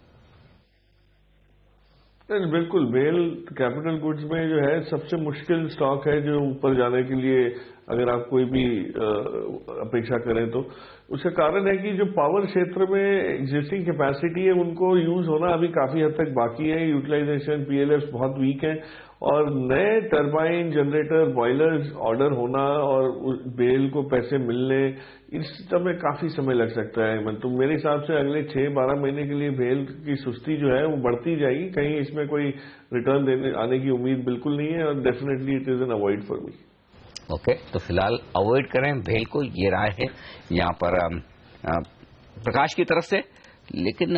बिल्कुल, भेल कैपिटल गुड्स में जो है सबसे मुश्किल स्टॉक है जो ऊपर जाने के लिए अगर आप कोई भी अपेक्षा करें तो। उसका कारण है कि जो पावर क्षेत्र में एग्जिस्टिंग कैपेसिटी है उनको यूज होना अभी काफी हद तक बाकी है। यूटिलाइजेशन PLFs बहुत वीक है, और नए टरबाइन, जनरेटर, बॉयलर्स ऑर्डर होना और बेल को पैसे मिलने, इस समय काफी समय लग सकता है। तो मेरे हिसाब से अगले 6-12 महीने के लिए बेल की सुस्ती जो है वो बढ़ती जाएगी। कहीं इसमें कोई रिटर्न आने की उम्मीद बिल्कुल नहीं है, और definitely it is an avoid for me. Okay, तो फिलहाल अवॉइड करें भेल को, ये राय है यहाँ पर प्रकाश की तरफ से। लेकिन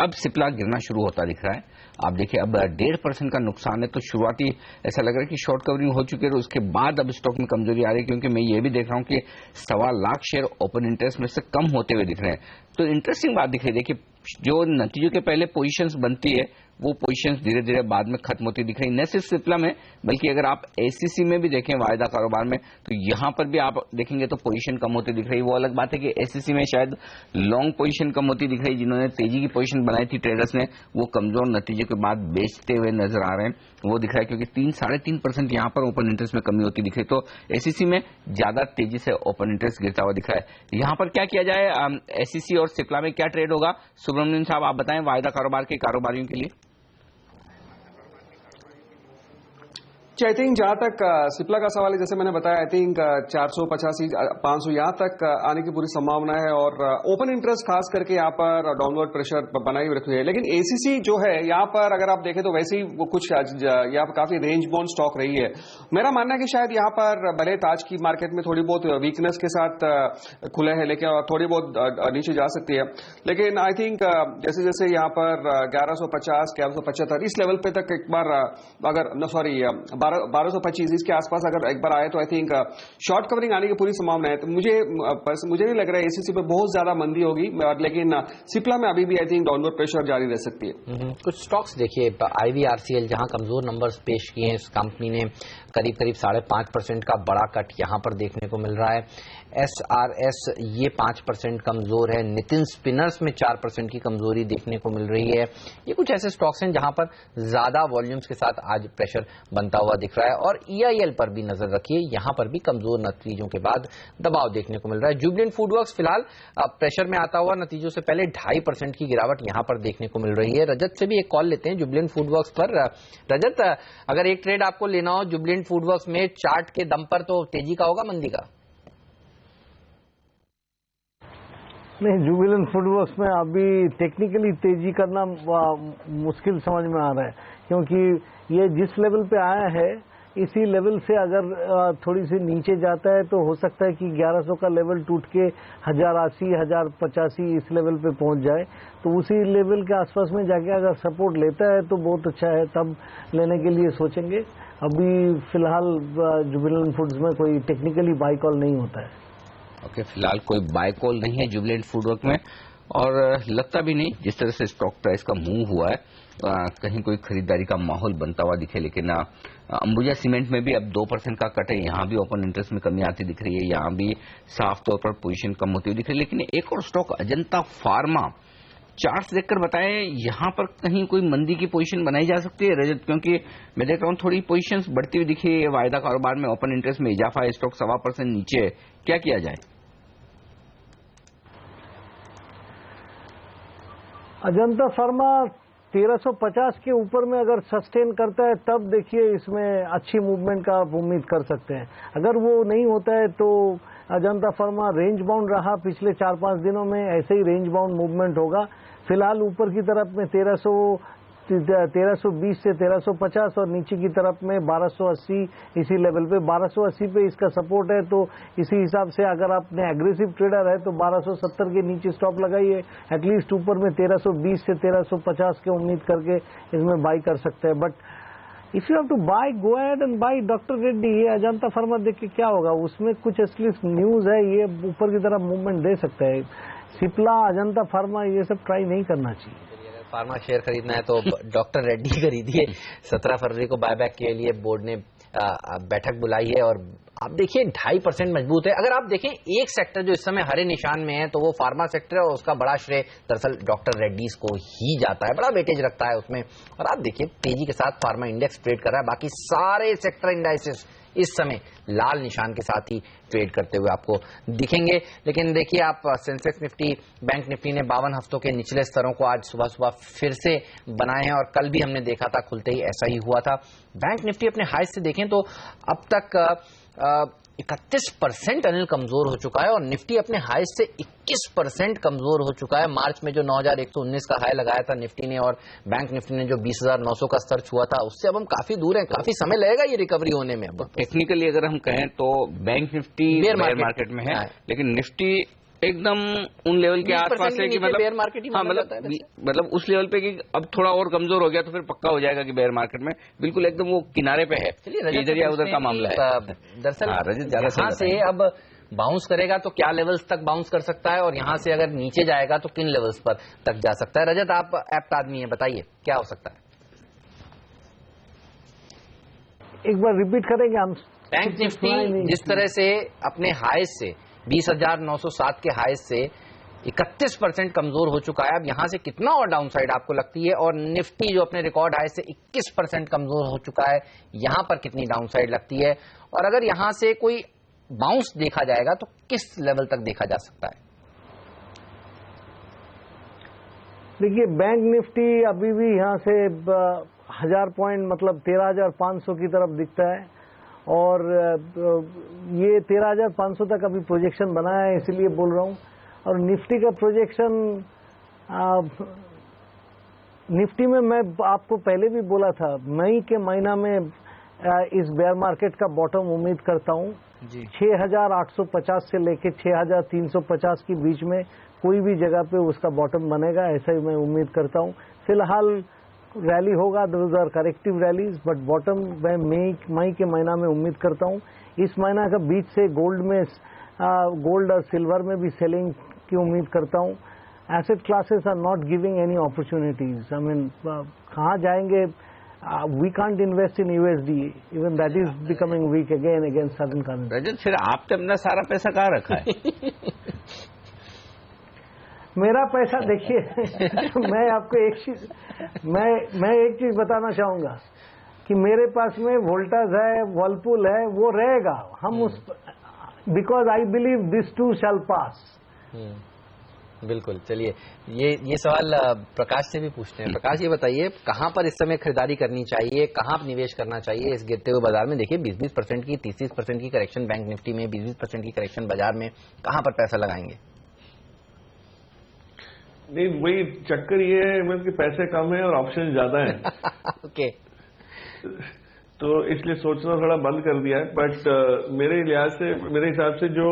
अब सिप्ला गिरना शुरू होता दिख रहा है। आप देखिए अब 1.5% का नुकसान है। तो शुरुआती ऐसा लग रहा है कि शॉर्ट कवरिंग हो चुकी है, और उसके बाद अब स्टॉक में कमजोरी आ रही है, क्योंकि मैं ये भी देख रहा हूं कि 1.25 लाख शेयर ओपन इंटरेस्ट में से कम होते हुए दिख रहे हैं। तो इंटरेस्टिंग बात दिख रही है। देखिए जो नतीजों के पहले पोजीशंस बनती है वो पोजीशंस धीरे धीरे बाद में खत्म होती दिख रही, न सिर्फ सिप्ला में बल्कि अगर आप एसीसी में भी देखें वायदा कारोबार में तो यहां पर भी आप देखेंगे तो पोजीशन कम होती दिख रही। वो अलग बात है कि एसीसी में शायद लॉन्ग पोजीशन कम होती दिख रही, जिन्होंने तेजी की पोजीशन बनाई थी ट्रेडर्स ने वो कमजोर नतीजे के बाद बेचते हुए नजर आ रहे हैं, वो दिख रहा है, क्योंकि 3-3.5% यहां पर ओपन इंटरेस्ट में कमी होती दिख रही। तो एसीसी में ज्यादा तेजी से ओपन इंटरेस्ट गिरता हुआ दिख रहा है। यहां पर क्या किया जाए, एसीसी और सिप्ला में क्या ट्रेड होगा, सुब्रमण्यम साहब आप बताएं वायदा कारोबार के कारोबारियों के लिए। आई थिंक जहां तक सिप्ला का सवाल है, जैसे मैंने बताया, आई थिंक 485-500 यहां तक आने की पूरी संभावना है और ओपन इंटरेस्ट खास करके यहां पर डाउनवर्ड प्रेशर बनाई हुई रखी है। लेकिन एसीसी जो है यहां पर अगर आप देखें तो वैसे ही वो कुछ यहां पर काफी रेंज बाउंड स्टॉक रही है। मेरा मानना है कि शायद यहां पर भले आज की मार्केट में थोड़ी बहुत वीकनेस के साथ खुले हैं, लेकिन थोड़ी बहुत नीचे जा सकती है। लेकिन आई थिंक जैसे जैसे यहां पर 1150, 1175 इस लेवल पे तक एक बार अगर 1225 इसके आसपास अगर एक बार आए तो आई थिंक शॉर्ट कवरिंग आने की पूरी संभावना है। तो मुझे नहीं लग रहा है एसीसी पे बहुत ज्यादा मंदी होगी, लेकिन सिप्ला में अभी भी आई थिंक डाउनवर्ड प्रेशर जारी रह सकती है। कुछ स्टॉक्स देखिए, IVRCL जहां कमजोर नंबर्स पेश किए हैं, इस कंपनी ने करीब 5.5% का बड़ा कट यहां पर देखने को मिल रहा है। SRS ये 5% कमजोर है। नितिन स्पिनर्स में 4% की कमजोरी देखने को मिल रही है। ये कुछ ऐसे स्टॉक्स हैं जहां पर ज्यादा वॉल्यूम्स के साथ आज प्रेशर बनता हुआ दिख रहा है। और EIL पर भी नजर रखिए, यहां पर भी कमजोर नतीजों के बाद दबाव देखने को मिल रहा है। जुबिलेंट फूडवर्क्स फिलहाल प्रेशर में आता हुआ नतीजों से पहले 2.5% की गिरावट यहां पर देखने को मिल रही है। रजत से भी एक कॉल लेते हैं जुबिलेंट फूडवर्क्स पर। रजत, अगर एक ट्रेड आपको लेना हो जुबिलेंट फूडवर्क्स में चार्ट के दम पर, तो तेजी का होगा मंदी का? नहीं, जुबिलेंट फूडवर्क्स में अभी टेक्निकली तेजी करना मुश्किल समझ में आ रहा है, क्योंकि ये जिस लेवल पे आया है इसी लेवल से अगर थोड़ी सी नीचे जाता है तो हो सकता है कि 1100 का लेवल टूट के 1080, 1085 इस लेवल पे पहुंच जाए। तो उसी लेवल के आसपास में जाके अगर सपोर्ट लेता है तो बहुत अच्छा है, तब लेने के लिए सोचेंगे। अभी फिलहाल जुबिलेंट फूड्स में कोई टेक्निकली बाई कॉल नहीं होता है। ओके, फिलहाल कोई बाय कॉल नहीं है जुबिलेंट फूडवर्क में, और लगता भी नहीं जिस तरह से स्टॉक प्राइस का मूव हुआ है कहीं कोई खरीदारी का माहौल बनता हुआ दिखे। लेकिन अंबुजा सीमेंट में भी अब 2% का कट है, यहां भी ओपन इंटरेस्ट में कमी आती दिख रही है, यहां भी साफ तौर पर पोजीशन कम होती हुई दिख रही है। लेकिन एक और स्टॉक अजंता फार्मा, चार्ट्स देखकर बताएं यहां पर कहीं कोई मंदी की पोजीशन बनाई जा सकती है रजत? क्योंकि मैं देख रहा हूं थोड़ी पोजीशंस बढ़ती हुई दिखी है, वायदा कारोबार में ओपन इंटरेस्ट में इजाफा है, स्टॉक 1.25% नीचे है, क्या किया जाए? अजंता फार्मा 1350 के ऊपर में अगर सस्टेन करता है तब देखिए इसमें अच्छी मूवमेंट का आप उम्मीद कर सकते हैं। अगर वो नहीं होता है तो अजंता फार्मा रेंज बाउंड रहा पिछले 4-5 दिनों में, ऐसे ही रेंज बाउंड मूवमेंट होगा। फिलहाल ऊपर की तरफ में 1320 से 1350 और नीचे की तरफ में 1280 इसी लेवल पे, 1280 पे इसका सपोर्ट है। तो इसी हिसाब से अगर आपने एग्रेसिव ट्रेडर है तो 1270 के नीचे स्टॉप लगाइए, एटलीस्ट ऊपर में 1320 से 1350 के उम्मीद करके इसमें बाई कर सकते हैं। But if you have to buy, go ahead and buy doctor Reddy. ये अजंता फार्मा देख के क्या होगा, उसमें कुछ एटलीस्ट न्यूज है, ये ऊपर की तरफ मूवमेंट दे सकता है। सिप्ला, अजंता फार्मा ये सब ट्राई नहीं करना चाहिए। फार्मा शेयर खरीदना है तो डॉक्टर रेड्डी खरीदिए। 17 फरवरी को बायबैक के लिए बोर्ड ने बैठक बुलाई है और आप देखिए 2.5% मजबूत है। अगर आप देखें एक सेक्टर जो इस समय हरे निशान में है तो वो फार्मा सेक्टर है, और उसका बड़ा श्रेय दरअसल डॉक्टर रेड्डीज को ही जाता है, बड़ा वेटेज रखता है उसमें। और आप देखिए तेजी के साथ फार्मा इंडेक्स ट्रेड कर रहा है, बाकी सारे सेक्टर इंडाइसेस इस समय लाल निशान के साथ ही ट्रेड करते हुए आपको दिखेंगे। लेकिन देखिए आप सेंसेक्स निफ्टी, बैंक निफ्टी ने 52 हफ्तों के निचले स्तरों को आज सुबह सुबह फिर से बनाए हैं, और कल भी हमने देखा था खुलते ही ऐसा ही हुआ था। बैंक निफ्टी अपने हाई से देखें तो अब तक 31% अनिल कमजोर हो चुका है, और निफ्टी अपने हाई से 21% कमजोर हो चुका है। मार्च में जो 9119 का हाई लगाया था निफ्टी ने, और बैंक निफ्टी ने जो 20,900 का स्तर छुआ था, उससे अब हम काफी दूर हैं, काफी समय लगेगा ये रिकवरी होने में। अब टेक्निकली अगर हम कहें तो बैंक निफ्टी बेयर मार्केट में है, लेकिन निफ्टी एकदम उन लेवल के आसपास है कि बेयर मार्केट ही मतलब उस लेवल पे कि अब थोड़ा और कमजोर हो गया तो फिर पक्का हो जाएगा कि बेयर मार्केट में बिल्कुल एकदम वो किनारे पे है। इधर या उधर का मामला है। दरअसल यहाँ से अब बाउंस करेगा तो क्या लेवल्स तक बाउंस कर सकता है, और यहाँ से अगर नीचे जाएगा तो किन लेवल्स पर तक जा सकता है? रजत, आप एप्ट आदमी है, बताइए क्या हो सकता है? एक बार रिपीट करेंगे हम? बैंक निफ्टी जिस तरह से अपने हाईज से 20,907 के हाईज से 31% कमजोर हो चुका है, अब यहां से कितना और डाउनसाइड आपको लगती है? और निफ्टी जो अपने रिकॉर्ड हाई से 21% कमजोर हो चुका है, यहां पर कितनी डाउनसाइड लगती है? और अगर यहां से कोई बाउंस देखा जाएगा तो किस लेवल तक देखा जा सकता है? देखिए, बैंक निफ्टी अभी भी यहां से 1000 पॉइंट मतलब 13,500 की तरफ दिखता है, और ये 13,500 तक अभी प्रोजेक्शन बनाया है, इसलिए बोल रहा हूं। और निफ्टी का प्रोजेक्शन, निफ्टी में मैं आपको पहले भी बोला था, मई के महीना में इस बेयर मार्केट का बॉटम उम्मीद करता हूं। 6,850 से लेके 6,350 के बीच में कोई भी जगह पे उसका बॉटम बनेगा, ऐसा ही मैं उम्मीद करता हूं। फिलहाल रैली होगा, those are corrective rallies, but bottom मैं मई के महीना में उम्मीद करता हूं। इस महीना का बीच से गोल्ड और सिल्वर में भी सेलिंग की उम्मीद करता हूं। Asset classes are not giving any opportunities. I mean, कहाँ जाएंगे? We can't invest in USD, even that is becoming weak again against sudden currency. Rajat, फिर आपने अपना सारा पैसा कहाँ रखा है? मेरा पैसा देखिए, मैं आपको एक चीज मैं एक चीज बताना चाहूंगा कि मेरे पास में वोल्टास है, वर्लपूल है, वो रहेगा। हम उस, because I believe this too shall pass. बिल्कुल। चलिए, ये सवाल प्रकाश से भी पूछते हैं। प्रकाश, ये बताइए, कहां पर इस समय खरीदारी करनी चाहिए, कहां निवेश करना चाहिए इस गिरते हुए बाजार में? देखिए, 20% की 30% की करेक्शन बैंक निफ्टी में, 20% की करेक्शन बाजार में, कहां पर पैसा लगाएंगे? नहीं, वही चक्कर ये है मतलब कि पैसे कम है और ऑप्शन ज्यादा है। ओके। तो इसलिए सोचना थोड़ा बंद कर दिया है। बट मेरे हिसाब से जो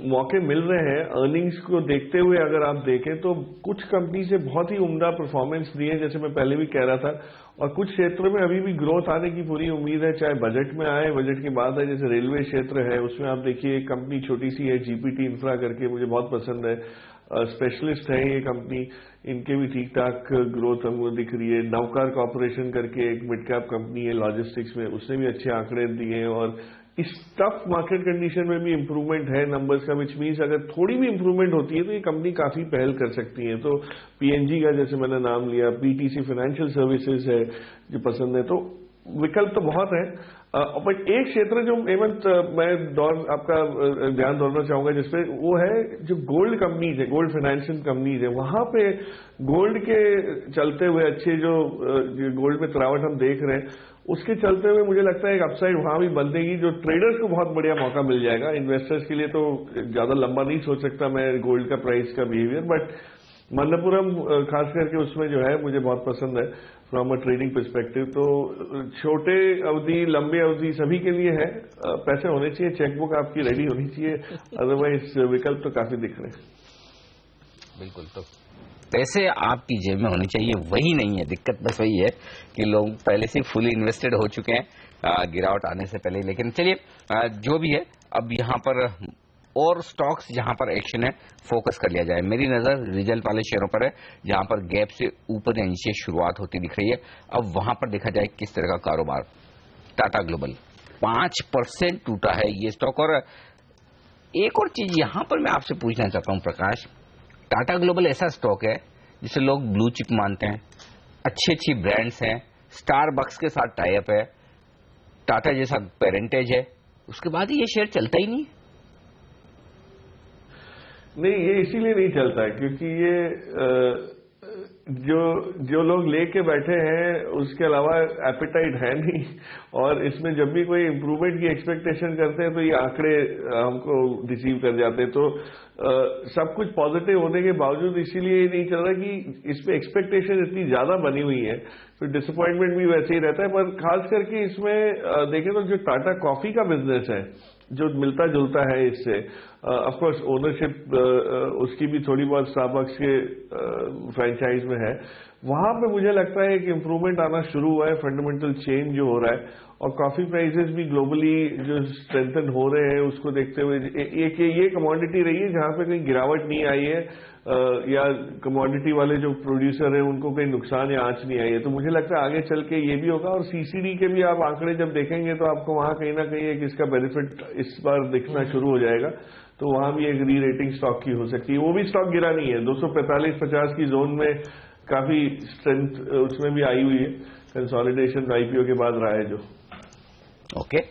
मौके मिल रहे हैं अर्निंग्स को देखते हुए, अगर आप देखें तो कुछ कंपनी से बहुत ही उम्दा परफॉर्मेंस दिए, जैसे मैं पहले भी कह रहा था। और कुछ क्षेत्रों में अभी भी ग्रोथ आने की पूरी उम्मीद है, चाहे बजट में आए, बजट की बात है। जैसे रेलवे क्षेत्र है, उसमें आप देखिए एक कंपनी छोटी सी है, जीपीटी इंफ्रा करके, मुझे बहुत पसंद है। स्पेशलिस्ट है ये कंपनी, इनके भी ठीक ठाक ग्रोथ हमको दिख रही है। नवकार कॉर्पोरेशन करके एक मिड कैप कंपनी है लॉजिस्टिक्स में, उसने भी अच्छे आंकड़े दिए हैं। और इस टफ मार्केट कंडीशन में भी इंप्रूवमेंट है नंबर्स का, विच मीन्स अगर थोड़ी भी इंप्रूवमेंट होती है तो ये कंपनी काफी पहल कर सकती है। तो पीएनजी का जैसे मैंने नाम लिया, पीटीसी फाइनेंशियल सर्विसेज है जो पसंद है। तो विकल्प तो बहुत है। बट एक क्षेत्र जो हेमंत मैं आपका ध्यान दौड़ना चाहूंगा जिसपे, वो है जो गोल्ड कंपनीज है, गोल्ड फाइनेंशियल कंपनीज है। वहां पे गोल्ड के चलते हुए अच्छे जो गोल्ड में तरावट हम देख रहे हैं, उसके चलते हुए मुझे लगता है एक अपसाइड वहां भी बंदेगी, जो ट्रेडर्स को बहुत बढ़िया मौका मिल जाएगा। इन्वेस्टर्स के लिए तो ज्यादा लंबा नहीं सोच सकता मैं गोल्ड का प्राइस का बिहेवियर, बट मन्नपुरम खास करके उसमें जो है मुझे बहुत पसंद है फ्रॉम अ ट्रेडिंग पर्सपेक्टिव। तो छोटे अवधि, लंबे अवधि सभी के लिए है। पैसे होने चाहिए, चेकबुक आपकी रेडी होनी चाहिए, अदरवाइज विकल्प तो काफी दिख रहे हैं। बिल्कुल। तो पैसे आपकी जेब में होने चाहिए, वही नहीं है दिक्कत। बस वही है कि लोग पहले से फुली इन्वेस्टेड हो चुके हैं गिरावट आने से पहले। लेकिन चलिए, जो भी है, अब यहाँ पर और स्टॉक्स जहां पर एक्शन है फोकस कर लिया जाए। मेरी नजर रिजल्ट वाले शेयरों पर है, जहां पर गैप से ऊपर या नीचे शुरुआत होती दिख रही है। अब वहां पर देखा जाए किस तरह का कारोबार। टाटा ग्लोबल 5% टूटा है ये स्टॉक। और एक और चीज यहां पर मैं आपसे पूछना चाहता हूं प्रकाश, टाटा ग्लोबल ऐसा स्टॉक है जिसे लोग ब्लू चिप मानते हैं, अच्छी ब्रांड्स हैं, स्टारबक्स के साथ टाई अप है, टाटा जैसा पेरेंटेज है, उसके बाद ये शेयर चलता ही नहीं। नहीं, ये इसीलिए नहीं चलता है क्योंकि ये जो लोग लेके बैठे हैं उसके अलावा एपेटाइट है नहीं। और इसमें जब भी कोई इम्प्रूवमेंट की एक्सपेक्टेशन करते हैं तो ये आंकड़े हमको डिसीव कर जाते हैं। तो सब कुछ पॉजिटिव होने के बावजूद इसीलिए ये नहीं चल रहा कि इस पे एक्सपेक्टेशन इतनी ज्यादा बनी हुई है, तो डिसअपॉइंटमेंट भी वैसे ही रहता है। पर खास करके इसमें देखें तो जो टाटा कॉफी का बिजनेस है, जो मिलता जुलता है इससे, ऑफ कोर्स ओनरशिप उसकी भी थोड़ी बहुत स्टारबक्स के फ्रेंचाइज में है। वहां पे मुझे लगता है कि इम्प्रूवमेंट आना शुरू हुआ है, फंडामेंटल चेंज जो हो रहा है, और कॉफी प्राइसेस भी ग्लोबली जो स्ट्रेंथन हो रहे हैं उसको देखते हुए ये कमोडिटी रही है जहां पे कहीं गिरावट नहीं आई है, या कमोडिटी वाले जो प्रोड्यूसर हैं उनको कोई नुकसान या आंच नहीं आई है। तो मुझे लगता है आगे चल के ये भी होगा, और सीसीडी के भी आप आंकड़े जब देखेंगे तो आपको वहां कहीं ना कहीं एक इसका बेनिफिट इस बार दिखना शुरू हो जाएगा। तो वहां भी एक री रेटिंग स्टॉक की हो सकती है। वो भी स्टॉक गिरा नहीं है, 245-50 की जोन में काफी स्ट्रेंथ उसमें भी आई हुई है, कंसोलिडेशन आईपीओ के बाद रहा है जो। ओके,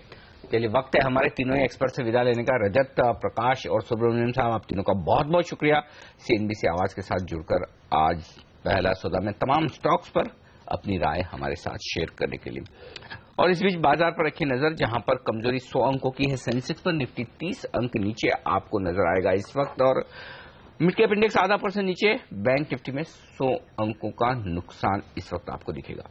चलिए वक्त है हमारे तीनों ही एक्सपर्ट से विदा लेने का। रजत, प्रकाश और सुब्रमण्यम साहब, आप तीनों का बहुत बहुत शुक्रिया सीएनबीसी आवाज के साथ जुड़कर आज पहला सौदा में तमाम स्टॉक्स पर अपनी राय हमारे साथ शेयर करने के लिए। और इस बीच बाजार पर रखी नजर, जहां पर कमजोरी 100 अंकों की है। सेंसेक्स पर निफ्टी 30 अंक नीचे आपको नजर आएगा इस वक्त, और मिड कैप इंडेक्स आधा % नीचे। बैंक निफ्टी में 100 अंकों का नुकसान इस वक्त आपको दिखेगा।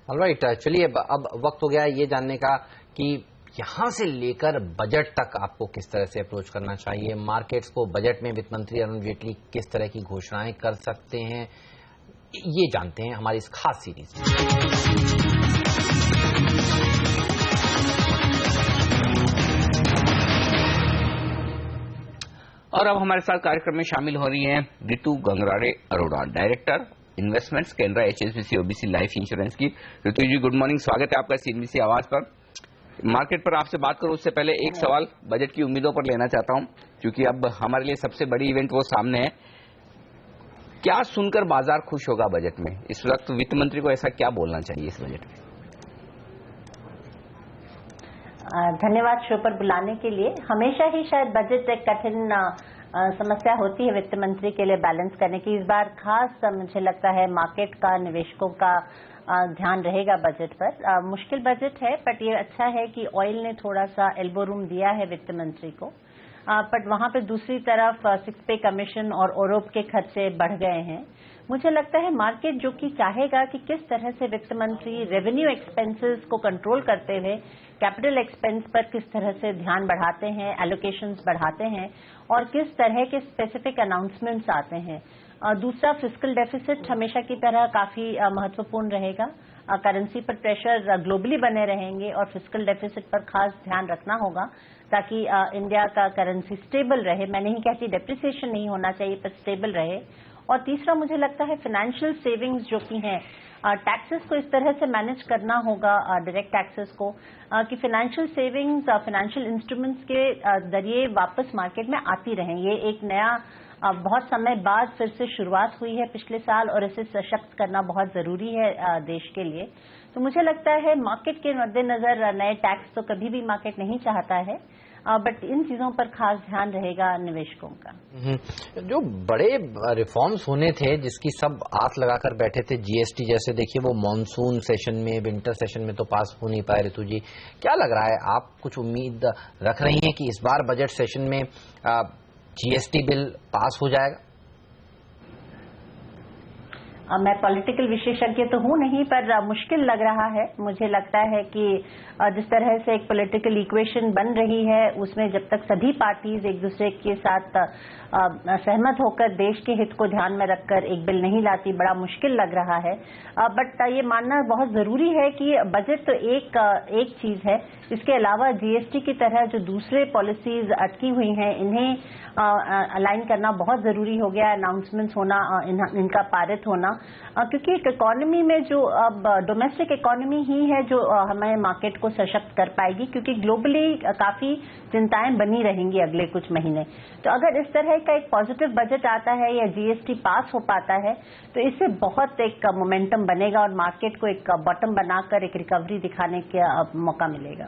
ऑलराइट, चलिए अब वक्त हो गया ये जानने का कि यहां से लेकर बजट तक आपको किस तरह से अप्रोच करना चाहिए। मार्केट्स को बजट में वित्त मंत्री अरुण जेटली किस तरह की घोषणाएं कर सकते हैं, ये जानते हैं हमारी इस खास सीरीज में। और अब हमारे साथ कार्यक्रम में शामिल हो रही हैं Ritu Gangrade Arora, director investments, Canara HSBC OBC life insurance की। रितु जी, गुड मॉर्निंग, स्वागत है आपका सीएनबीसी आवाज पर। मार्केट पर आपसे बात करूं उससे पहले एक सवाल बजट की उम्मीदों पर लेना चाहता हूं, क्योंकि अब हमारे लिए सबसे बड़ी इवेंट वो सामने है। क्या सुनकर बाजार खुश होगा बजट में? इस वक्त वित्त मंत्री को ऐसा क्या बोलना चाहिए इस बजट में? धन्यवाद शो पर बुलाने के लिए। हमेशा ही शायद बजट एक कठिन समस्या होती है वित्त मंत्री के लिए बैलेंस करने की। इस बार खास मुझे लगता है मार्केट का, निवेशकों का ध्यान रहेगा बजट पर। मुश्किल बजट है, बट ये अच्छा है कि ऑयल ने थोड़ा सा एल्बो रूम दिया है वित्त मंत्री को, बट वहां पे दूसरी तरफ 6 पे कमीशन और ओरोप के खर्चे बढ़ गए हैं। मुझे लगता है मार्केट जो कि चाहेगा कि किस तरह से वित्त मंत्री रेवेन्यू एक्सपेंसेस को कंट्रोल करते हुए कैपिटल एक्सपेंस पर किस तरह से ध्यान बढ़ाते हैं, एलोकेशंस बढ़ाते हैं, और किस तरह के स्पेसिफिक अनाउंसमेंट्स आते हैं। दूसरा, फिस्कल डेफिसिट हमेशा की तरह काफी महत्वपूर्ण रहेगा। करेंसी पर प्रेशर ग्लोबली बने रहेंगे और फिस्कल डेफिसिट पर खास ध्यान रखना होगा ताकि इंडिया का करेंसी स्टेबल रहे। मैं नहीं कहती डेप्रिसिएशन नहीं होना चाहिए, पर स्टेबल रहे। और तीसरा, मुझे लगता है फाइनेंशियल सेविंग्स जो कि हैं, टैक्सेस को इस तरह से मैनेज करना होगा, डायरेक्ट टैक्सेस को, कि फाइनेंशियल सेविंग्स फाइनेंशियल इंस्ट्रूमेंट्स के जरिए वापस मार्केट में आती रहें। ये एक नया बहुत समय बाद फिर से शुरुआत हुई है पिछले साल, और इसे सशक्त करना बहुत जरूरी है देश के लिए। तो मुझे लगता है मार्केट के मद्देनजर नए टैक्स तो कभी भी मार्केट नहीं चाहता है, बट इन चीजों पर खास ध्यान रहेगा निवेशकों का। जो बड़े रिफॉर्म्स होने थे जिसकी सब आस लगाकर बैठे थे, जीएसटी जैसे, देखिए वो मॉनसून सेशन में, विंटर सेशन में तो पास हो नहीं पाए। ऋतु जी, क्या लग रहा है, आप कुछ उम्मीद रख रही हैं कि इस बार बजट सेशन में जीएसटी बिल पास हो जाएगा? मैं पॉलिटिकल विशेषज्ञ तो हूं नहीं, पर मुश्किल लग रहा है। मुझे लगता है कि जिस तरह से एक पॉलिटिकल इक्वेशन बन रही है, उसमें जब तक सभी पार्टीज एक दूसरे के साथ सहमत होकर देश के हित को ध्यान में रखकर एक बिल नहीं लाती, बड़ा मुश्किल लग रहा है। बट ये मानना बहुत जरूरी है कि बजट तो एक चीज है, इसके अलावा जीएसटी की तरह जो दूसरे पॉलिसीज अटकी हुई हैं, इन्हें अलाइन करना बहुत जरूरी हो गया। अनाउंसमेंट्स होना, इनका पारित होना, क्योंकि एक इकोनॉमी में जो अब डोमेस्टिक इकोनॉमी ही है जो हमें मार्केट को सशक्त कर पाएगी, क्योंकि ग्लोबली काफी चिंताएं बनी रहेंगी अगले कुछ महीने। तो अगर इस तरह का एक पॉजिटिव बजट आता है या जीएसटी पास हो पाता है, तो इससे बहुत एक मोमेंटम बनेगा और मार्केट को एक बॉटम बनाकर एक रिकवरी दिखाने का मौका मिलेगा।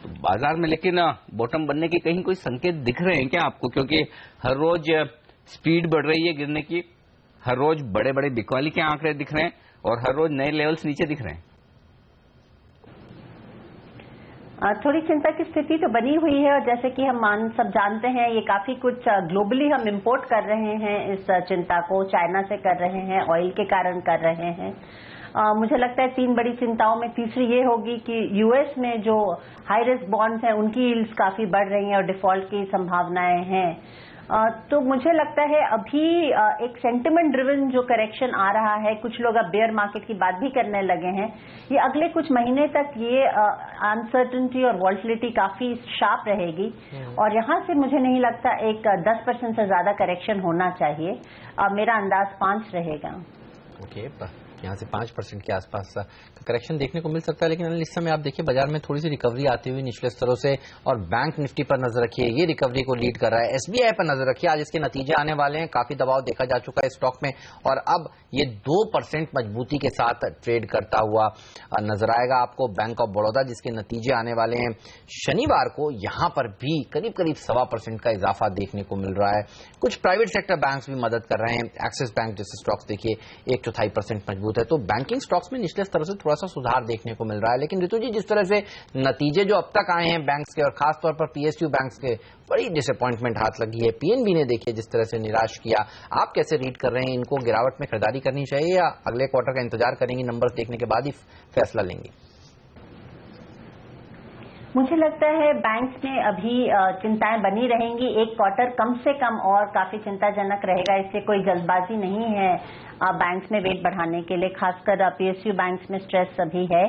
तो बाजार में लेकिन बॉटम बनने के कहीं कोई संकेत दिख रहे हैं क्या आपको? क्योंकि हर रोज स्पीड बढ़ रही है गिरने की, हर रोज बड़े बड़े बिकवाली के आंकड़े दिख रहे हैं और हर रोज नए लेवल्स नीचे दिख रहे हैं। थोड़ी चिंता की स्थिति तो बनी हुई है, और जैसे कि हम सब जानते हैं, ये काफी कुछ ग्लोबली हम इंपोर्ट कर रहे हैं। इस चिंता को चाइना से कर रहे हैं, ऑयल के कारण कर रहे हैं। मुझे लगता है 3 बड़ी चिंताओं में तीसरी ये होगी कि यूएस में जो हाई रिस्क बॉन्ड्स हैं उनकी यील्ड्स काफी बढ़ रही हैं और डिफॉल्ट की संभावनाएं हैं। तो मुझे लगता है अभी एक सेंटिमेंट ड्रिवन जो करेक्शन आ रहा है, कुछ लोग अब बेयर मार्केट की बात भी करने लगे हैं, ये अगले कुछ महीने तक ये अनसर्टेनिटी और वॉल्टिलिटी काफी शार्प रहेगी और यहाँ से मुझे नहीं लगता एक 10% से ज्यादा करेक्शन होना चाहिए। मेरा अंदाज 5 रहेगा। ओके, यहाँ से 5% के आसपास का करेक्शन देखने को मिल सकता है, लेकिन इस समय आप देखिए बाजार में थोड़ी सी रिकवरी आती हुई निचले स्तरों से, और बैंक निफ्टी पर नजर रखिए, ये रिकवरी को लीड कर रहा है। एसबीआई पर नजर रखिए, आज इसके नतीजे आने वाले हैं, काफी दबाव देखा जा चुका है स्टॉक में और अब ये 2% मजबूती के साथ ट्रेड करता हुआ नजर आएगा आपको। बैंक ऑफ बड़ौदा जिसके नतीजे आने वाले हैं शनिवार को, यहां पर भी करीब 1.25% का इजाफा देखने को मिल रहा है। कुछ प्राइवेट सेक्टर बैंक्स भी मदद कर रहे हैं। एक्सिस बैंक जैसे स्टॉक्स देखिए 1/4% मजबूत है, तो बैंकिंग स्टॉक्स में निचले स्तर से थोड़ा सा सुधार देखने को मिल रहा है। लेकिन ऋतु जी, जिस तरह से नतीजे जो अब तक आए हैं बैंक्स के और खासतौर पर पीएसयू बैंक्स के, बड़ी डिसअपॉइंटमेंट हाथ लगी है। पीएनबी ने देखिए जिस तरह से निराश किया, आप कैसे रीड कर रहे हैं? इनको गिरावट में खरीदारी करनी चाहिए या अगले क्वार्टर का इंतजार करेंगे, नंबर्स देखने के बाद ही फैसला लेंगे? मुझे लगता है बैंक्स में अभी चिंताएं बनी रहेंगी। एक क्वार्टर कम से कम और काफी चिंताजनक रहेगा, इससे कोई जल्दबाजी नहीं है बैंक्स में वेट बढ़ाने के लिए। खासकर पीएसयू बैंक्स में स्ट्रेस अभी है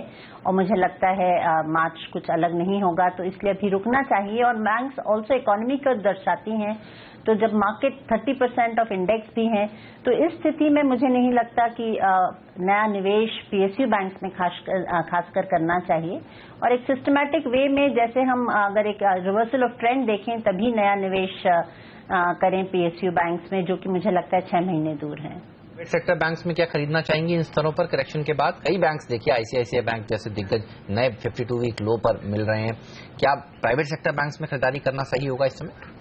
और मुझे लगता है मार्च कुछ अलग नहीं होगा, तो इसलिए अभी रुकना चाहिए। और बैंक्स ऑल्सो इकोनॉमी को दर्शाती हैं, तो जब मार्केट 30% ऑफ इंडेक्स भी हैं, तो इस स्थिति में मुझे नहीं लगता कि नया निवेश पीएसयू बैंक्स में खासकर करना चाहिए। और एक सिस्टमैटिक वे में, जैसे हम अगर एक रिवर्सल ऑफ ट्रेंड देखें, तभी नया निवेश करें पीएसयू बैंक्स में, जो कि मुझे लगता है 6 महीने दूर है। प्राइवेट सेक्टर बैंक्स में क्या खरीदना चाहेंगे इन स्तरों पर करेक्शन के बाद? कई बैंक्स देखिए, आईसीआईसीआई बैंक जैसे दिग्गज नए 52 वीक लो पर मिल रहे हैं। क्या प्राइवेट सेक्टर बैंक्स में खरीदारी करना सही होगा इस समय?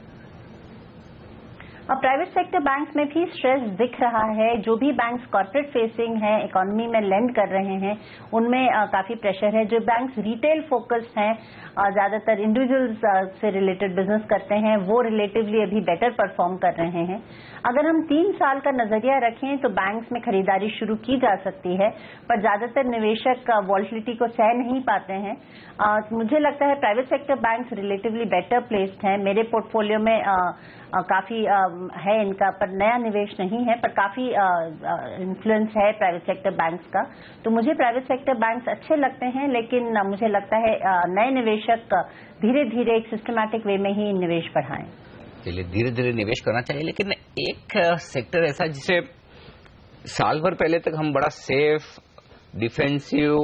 प्राइवेट सेक्टर बैंक्स में भी स्ट्रेस दिख रहा है। जो भी बैंक्स कॉर्पोरेट फेसिंग हैं, इकोनॉमी में लेंड कर रहे हैं, उनमें काफी प्रेशर है। जो बैंक्स रिटेल फोकस्ड हैं, ज्यादातर इंडिविजुअल्स से रिलेटेड बिजनेस करते हैं, वो रिलेटिवली अभी बेटर परफॉर्म कर रहे हैं। अगर हम 3 साल का नजरिया रखें तो बैंक्स में खरीदारी शुरू की जा सकती है, पर ज्यादातर निवेशक वॉल्टिलिटी को सह नहीं पाते हैं। मुझे लगता है private sector banks relatively better placed हैं। मेरे पोर्टफोलियो में काफी है इनका, पर नया निवेश नहीं है, पर काफी इन्फ्लुएंस है प्राइवेट सेक्टर बैंक्स का। तो मुझे प्राइवेट सेक्टर बैंक्स अच्छे लगते हैं, लेकिन मुझे लगता है नए निवेशक धीरे धीरे एक सिस्टमैटिक वे में ही निवेश बढ़ाएं। चलिए, धीरे धीरे निवेश करना चाहिए, लेकिन एक सेक्टर ऐसा जिसे साल भर पहले तक हम बड़ा सेफ, डिफेंसिव,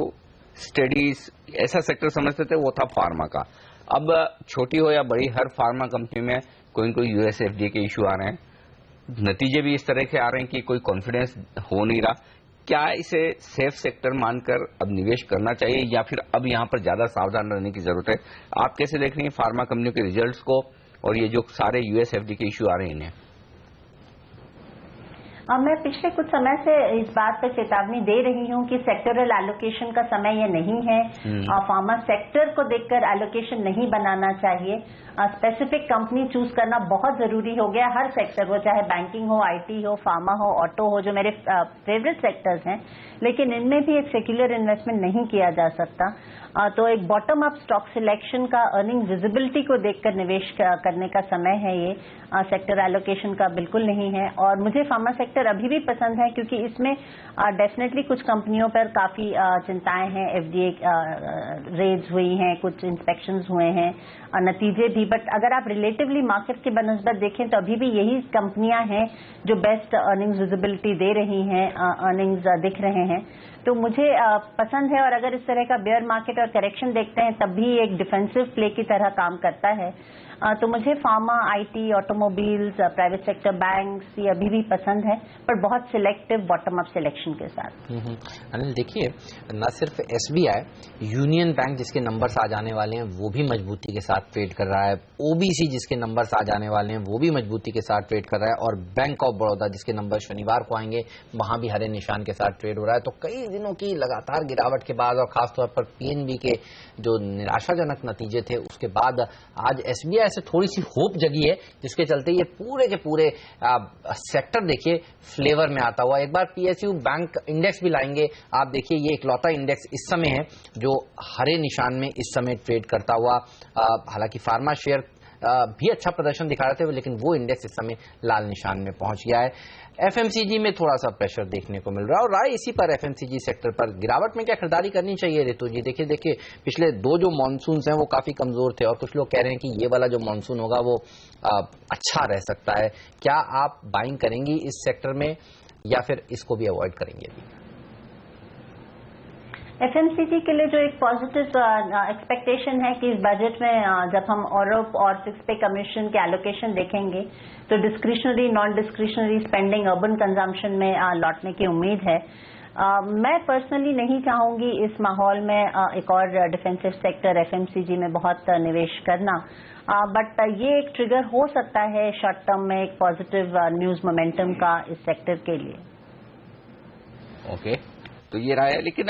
स्टडीज ऐसा सेक्टर समझते थे, वो था फार्मा का। अब छोटी हो या बड़ी, हर फार्मा कंपनी में कोई न कोई यूएस एफडीए के इशू आ रहे हैं, नतीजे भी इस तरह के आ रहे हैं कि कोई कॉन्फिडेंस हो नहीं रहा। क्या इसे सेफ सेक्टर मानकर अब निवेश करना चाहिए या फिर अब यहां पर ज्यादा सावधान रहने की जरूरत है? आप कैसे देख रही हैं फार्मा कंपनियों के रिजल्ट्स को और ये जो सारे यूएस एफडीए के इशू आ रहे हैं इन्हें? मैं पिछले कुछ समय से इस बात पर चेतावनी दे रही हूं कि सेक्टरल एलोकेशन का समय यह नहीं है। फार्मा सेक्टर को देखकर एलोकेशन नहीं बनाना चाहिए। स्पेसिफिक कंपनी चूज करना बहुत जरूरी हो गया। हर सेक्टर हो, चाहे बैंकिंग हो, आईटी हो, फार्मा हो, ऑटो हो, जो मेरे फेवरेट सेक्टर्स हैं, लेकिन इनमें भी एक सेक्युलर इन्वेस्टमेंट नहीं किया जा सकता। तो एक बॉटम अप स्टॉक सिलेक्शन का, अर्निंग विजिबिलिटी को देखकर निवेश करने का समय है ये, सेक्टर एलोकेशन का बिल्कुल नहीं है। और मुझे फार्मा सेक्टर अभी भी पसंद है क्योंकि इसमें डेफिनेटली कुछ कंपनियों पर काफी चिंताएं हैं। एफडीए रेड्स हुई हैं, कुछ इंस्पेक्शंस हुए हैं, नतीजे भी। बट अगर आप रिलेटिवली मार्केट के बनस्बत देखें तो अभी भी यही कंपनियां हैं जो बेस्ट अर्निंग्स विजिबिलिटी दे रही हैं, अर्निंग्स दिख रहे हैं। तो मुझे पसंद है। और अगर इस तरह का बेयर मार्केट और करेक्शन देखते हैं तब भी एक डिफेंसिव प्ले की तरह काम करता है। तो मुझे pharma, IT, automobiles, private sector banks ये अभी भी पसंद है, पर बहुत सिलेक्टिव बॉटम अप सिलेक्शन के साथ। अनिल देखिए, न सिर्फ एसबीआई, यूनियन बैंक जिसके नंबर्स आ जाने वाले हैं वो भी मजबूती के साथ ट्रेड कर रहा है, ओबीसी जिसके नंबर्स आ जाने वाले हैं वो भी मजबूती के साथ ट्रेड कर रहा है, और बैंक ऑफ बड़ौदा जिसके नंबर शनिवार को आएंगे वहां भी हरे निशान के साथ ट्रेड हो रहा है। तो कई दिनों की लगातार गिरावट के बाद और खासतौर पर पीएनबी के जो निराशाजनक नतीजे थे उसके बाद आज एसबीआई ऐसे थोड़ी सी होप जगी है, जिसके चलते ये पूरे के पूरे सेक्टर देखिए फ्लेवर में आता हुआ। एक बार PSU बैंक इंडेक्स भी लाएंगे। आप देखिए ये इकलौता इंडेक्स इस समय है जो हरे निशान में इस समय ट्रेड करता हुआ, हालांकि फार्मा शेयर भी अच्छा प्रदर्शन दिखा रहे थे, लेकिन वो इंडेक्स इस समय लाल निशान में पहुंच गया है। FMCG में थोड़ा सा प्रेशर देखने को मिल रहा है और राय इसी पर FMCG सेक्टर पर गिरावट में क्या खरीदारी करनी चाहिए रितु जी? देखिए पिछले 2 जो मॉनसून हैं वो काफी कमजोर थे और कुछ लोग कह रहे हैं कि ये वाला जो मॉनसून होगा वो अच्छा रह सकता है। क्या आप बाइंग करेंगी इस सेक्टर में या फिर इसको भी अवॉइड करेंगे? अभी FMCG के लिए जो एक पॉजिटिव एक्सपेक्टेशन है कि इस बजट में जब हम ऑरोप और 6 पे कमीशन के एलोकेशन देखेंगे तो discretionary non discretionary spending urban consumption में लौटने की उम्मीद है। मैं पर्सनली नहीं चाहूंगी इस माहौल में एक और डिफेंसिव सेक्टर FMCG में बहुत निवेश करना, बट ये एक ट्रिगर हो सकता है शॉर्ट टर्म में एक पॉजिटिव न्यूज मोमेंटम का इस सेक्टर के लिए। ओके, तो ये राय है। लेकिन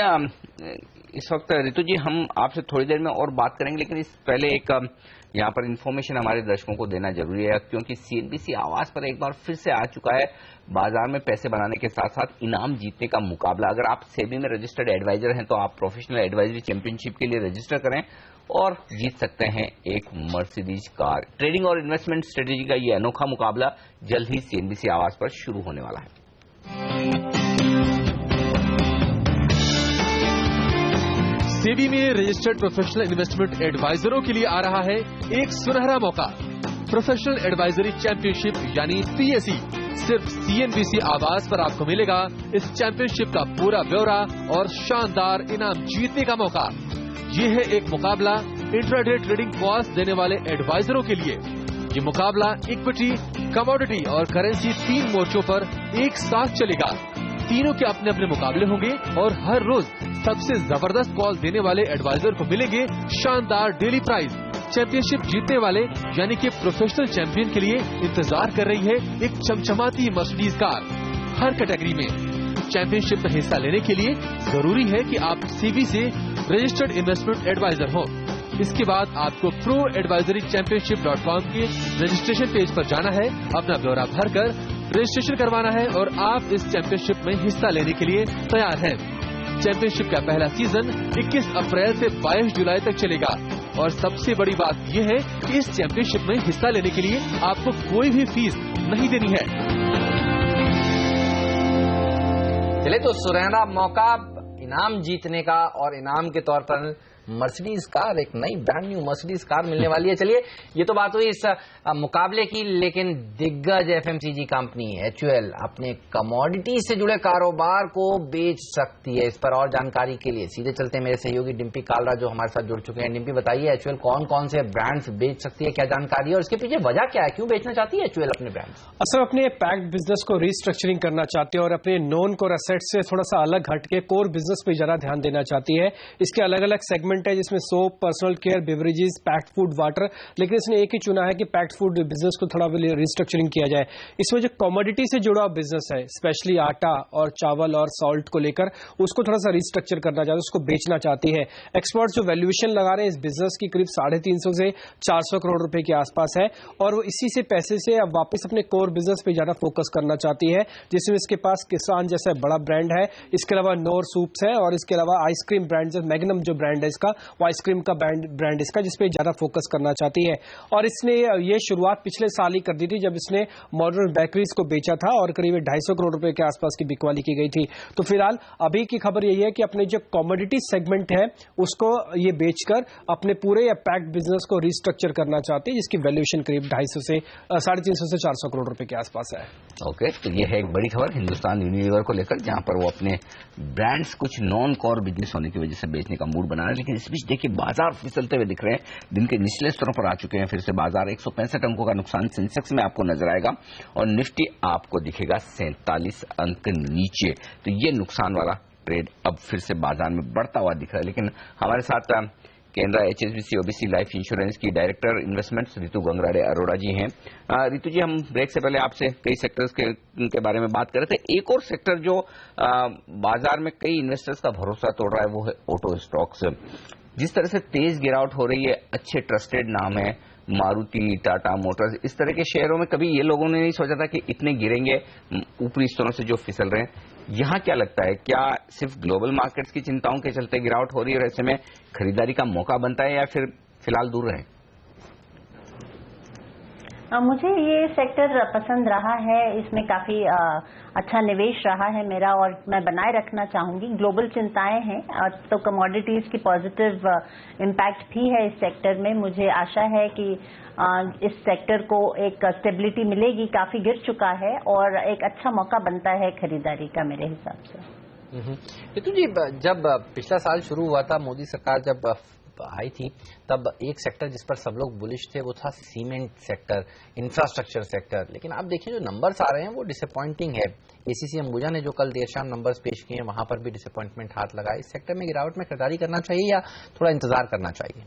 इस वक्त रितु जी हम आपसे थोड़ी देर में और बात करेंगे, लेकिन इस पहले एक यहाँ पर इन्फॉर्मेशन हमारे दर्शकों को देना जरूरी है, क्योंकि CNBC आवाज पर एक बार फिर से आ चुका है बाजार में पैसे बनाने के साथ साथ इनाम जीतने का मुकाबला। अगर आप सेबी में रजिस्टर्ड एडवाइजर हैं तो आप प्रोफेशनल एडवाइजरी चैंपियनशिप के लिए रजिस्टर करें और जीत सकते हैं एक मर्सिडीज कार। ट्रेडिंग और इन्वेस्टमेंट स्ट्रेटेजी का ये अनोखा मुकाबला जल्द ही CNBC आवाज पर शुरू होने वाला है। सेबी में रजिस्टर्ड प्रोफेशनल इन्वेस्टमेंट एडवाइजरों के लिए आ रहा है एक सुनहरा मौका। प्रोफेशनल एडवाइजरी चैंपियनशिप यानी PSE सिर्फ CNBC आवाज पर आपको मिलेगा इस चैंपियनशिप का पूरा ब्यौरा और शानदार इनाम जीतने का मौका। ये है एक मुकाबला इंट्राडे ट्रेडिंग कॉल्स देने वाले एडवाइजरों के लिए। ये मुकाबला इक्विटी, कमोडिटी और करेंसी 3 मोर्चों पर एक साथ चलेगा। तीनों के अपने अपने मुकाबले होंगे और हर रोज सबसे जबरदस्त कॉल देने वाले एडवाइजर को मिलेंगे शानदार डेली प्राइज। चैंपियनशिप जीतने वाले यानी कि प्रोफेशनल चैंपियन के लिए इंतजार कर रही है एक चमचमाती मर्सिडीज कार। हर कैटेगरी में चैंपियनशिप में हिस्सा लेने के लिए जरूरी है कि आप सेबी से रजिस्टर्ड इन्वेस्टमेंट एडवाइजर हो। इसके बाद आपको proadvisorychampionship.com के रजिस्ट्रेशन पेज पर जाना है, अपना ब्यौरा भरकर रजिस्ट्रेशन करवाना है और आप इस चैंपियनशिप में हिस्सा लेने के लिए तैयार हैं। चैंपियनशिप का पहला सीजन 21 अप्रैल से 22 जुलाई तक चलेगा और सबसे बड़ी बात यह है कि इस चैंपियनशिप में हिस्सा लेने के लिए आपको कोई भी फीस नहीं देनी है। चले तो सुनहरा मौका इनाम जीतने का और इनाम के तौर पर मर्सिडीज कार, एक नई ब्रांड न्यू मर्सिडीज कार मिलने वाली है। चलिए ये तो बात हुई इस मुकाबले की, लेकिन दिग्गज FMCG कंपनी HUL अपने कमोडिटी से जुड़े कारोबार को बेच सकती है। इस पर और जानकारी के लिए सीधे चलते हैं मेरे सहयोगी डिम्पी कालरा जो हमारे साथ जुड़ चुके हैं। डिम्पी बताइए HUL कौन कौन से ब्रांड्स बेच सकती है, क्या जानकारी है और इसके पीछे वजह क्या है, क्यों बेचना चाहती है HUL अपने ब्रांड्स? असल अपने पैक्ड बिजनेस को रिस्ट्रक्चरिंग करना चाहती है और अपने नॉन कोर एसेट्स से थोड़ा सा अलग हटके कोर बिजनेस पे ज्यादा ध्यान देना चाहती है। इसके अलग अलग सेगमेंट है जिसमें soap, personal care, beverages, packed food, water, लेकिन इसने एक ही चुना है कि पैक्ड फूड बिजनेस को थोड़ा रिस्ट्रक्चरिंग किया जाए। इसमें जो कमोडिटी से जुड़ा बिजनेस है, स्पेशली आटा और चावल और सॉल्ट को लेकर, उसको थोड़ा सा रिस्ट्रक्चर करना चाहती है, उसको बेचना चाहती है। एक्सपर्ट्स जो वैल्यूएशन लगा रहे हैं इस बिजनेस की करीब 350 से 400 करोड़ रुपए के आसपास है और वो इसी से पैसे से अब वापस अपने कोर बिजनेस पे ज्यादा फोकस करना चाहती है, जिसमें इसके पास किसान जैसा बड़ा ब्रांड है, इसके अलावा नोर सूप्स है और इसके अलावा आइसक्रीम ब्रांड मैग्नम जो ब्रांड है इसका, वो आइसक्रीम का ब्रांड इसका, जिसपे ज्यादा फोकस करना चाहती है। और इसने ये शुरुआत पिछले साल ही कर दी थी जब इसने मॉडर्न बेकरीज को बेचा था और करीब 250 करोड़ रुपए के आसपास की बिकवाली की गई थी। तो फिलहाल अभी की खबर यही है कि अपने जो कमोडिटी सेगमेंट है उसको ये बेचकर अपने पूरे पैक्ड बिजनेस को रिस्ट्रक्चर करना चाहती है, जिसकी वैल्यूएशन करीब 350 से 400 करोड़ रुपए के आसपास है। ओके, तो ये है एक बड़ी खबर हिंदुस्तान यूनिलीवर को लेकर, जहां पर वो अपने ब्रांड्स कुछ नॉन कोर बिजनेस होने की वजह से बेचने का मूड बना रहे हैं। लेकिन इस बीच देखिए बाजार फिसलते हुए दिख रहे हैं, दिन के निचले स्तरों पर आ चुके हैं। फिर से बाजार 165 अंकों का नुकसान सेंसेक्स में आपको नजर आएगा और निफ्टी आपको दिखेगा 47 अंक नीचे। तो ये नुकसान वाला ट्रेड अब फिर से बाजार में बढ़ता हुआ दिख रहा है। लेकिन हमारे साथ केंद्र HSBC OBC लाइफ इंश्योरेंस की डायरेक्टर इन्वेस्टमेंट्स रितु गंगराड़े अरोड़ा जी हैं। रितु जी, हम ब्रेक से पहले आपसे कई सेक्टर्स के बारे में बात कर रहे थे। एक और सेक्टर जो बाजार में कई इन्वेस्टर्स का भरोसा तोड़ रहा है वो है ऑटो स्टॉक्स। जिस तरह से तेज गिरावट हो रही है, अच्छे ट्रस्टेड नाम है, मारुति, टाटा मोटर्स, इस तरह के शेयरों में कभी ये लोगों ने नहीं सोचा था कि इतने गिरेंगे ऊपरी स्तरों से जो फिसल रहे हैं? यहाँ क्या लगता है, क्या सिर्फ ग्लोबल मार्केट्स की चिंताओं के चलते गिरावट हो रही है और ऐसे में खरीदारी का मौका बनता है, या फिर फिलहाल दूर रहे? मुझे ये सेक्टर पसंद रहा है, इसमें काफी अच्छा निवेश रहा है मेरा और मैं बनाए रखना चाहूंगी। ग्लोबल चिंताएं हैं तो कमोडिटीज की पॉजिटिव इम्पैक्ट भी है इस सेक्टर में। मुझे आशा है कि इस सेक्टर को एक स्टेबिलिटी मिलेगी, काफी गिर चुका है और एक अच्छा मौका बनता है खरीदारी का मेरे हिसाब से। रितु जी, जब पिछला साल शुरू हुआ था, मोदी सरकार जब आई थी, तब एक सेक्टर जिस पर सब लोग बुलिश थे वो था सीमेंट सेक्टर, इंफ्रास्ट्रक्चर सेक्टर। लेकिन आप देखिए जो नंबर्स आ रहे हैं वो डिसअपॉइंटिंग है। एसीसी अंबुजा ने जो कल देर शाम नंबर्स पेश किए हैं वहां पर भी डिसअपॉइंटमेंट हाथ लगा। इस सेक्टर में गिरावट में खरीदारी करना चाहिए या थोड़ा इंतजार करना चाहिए?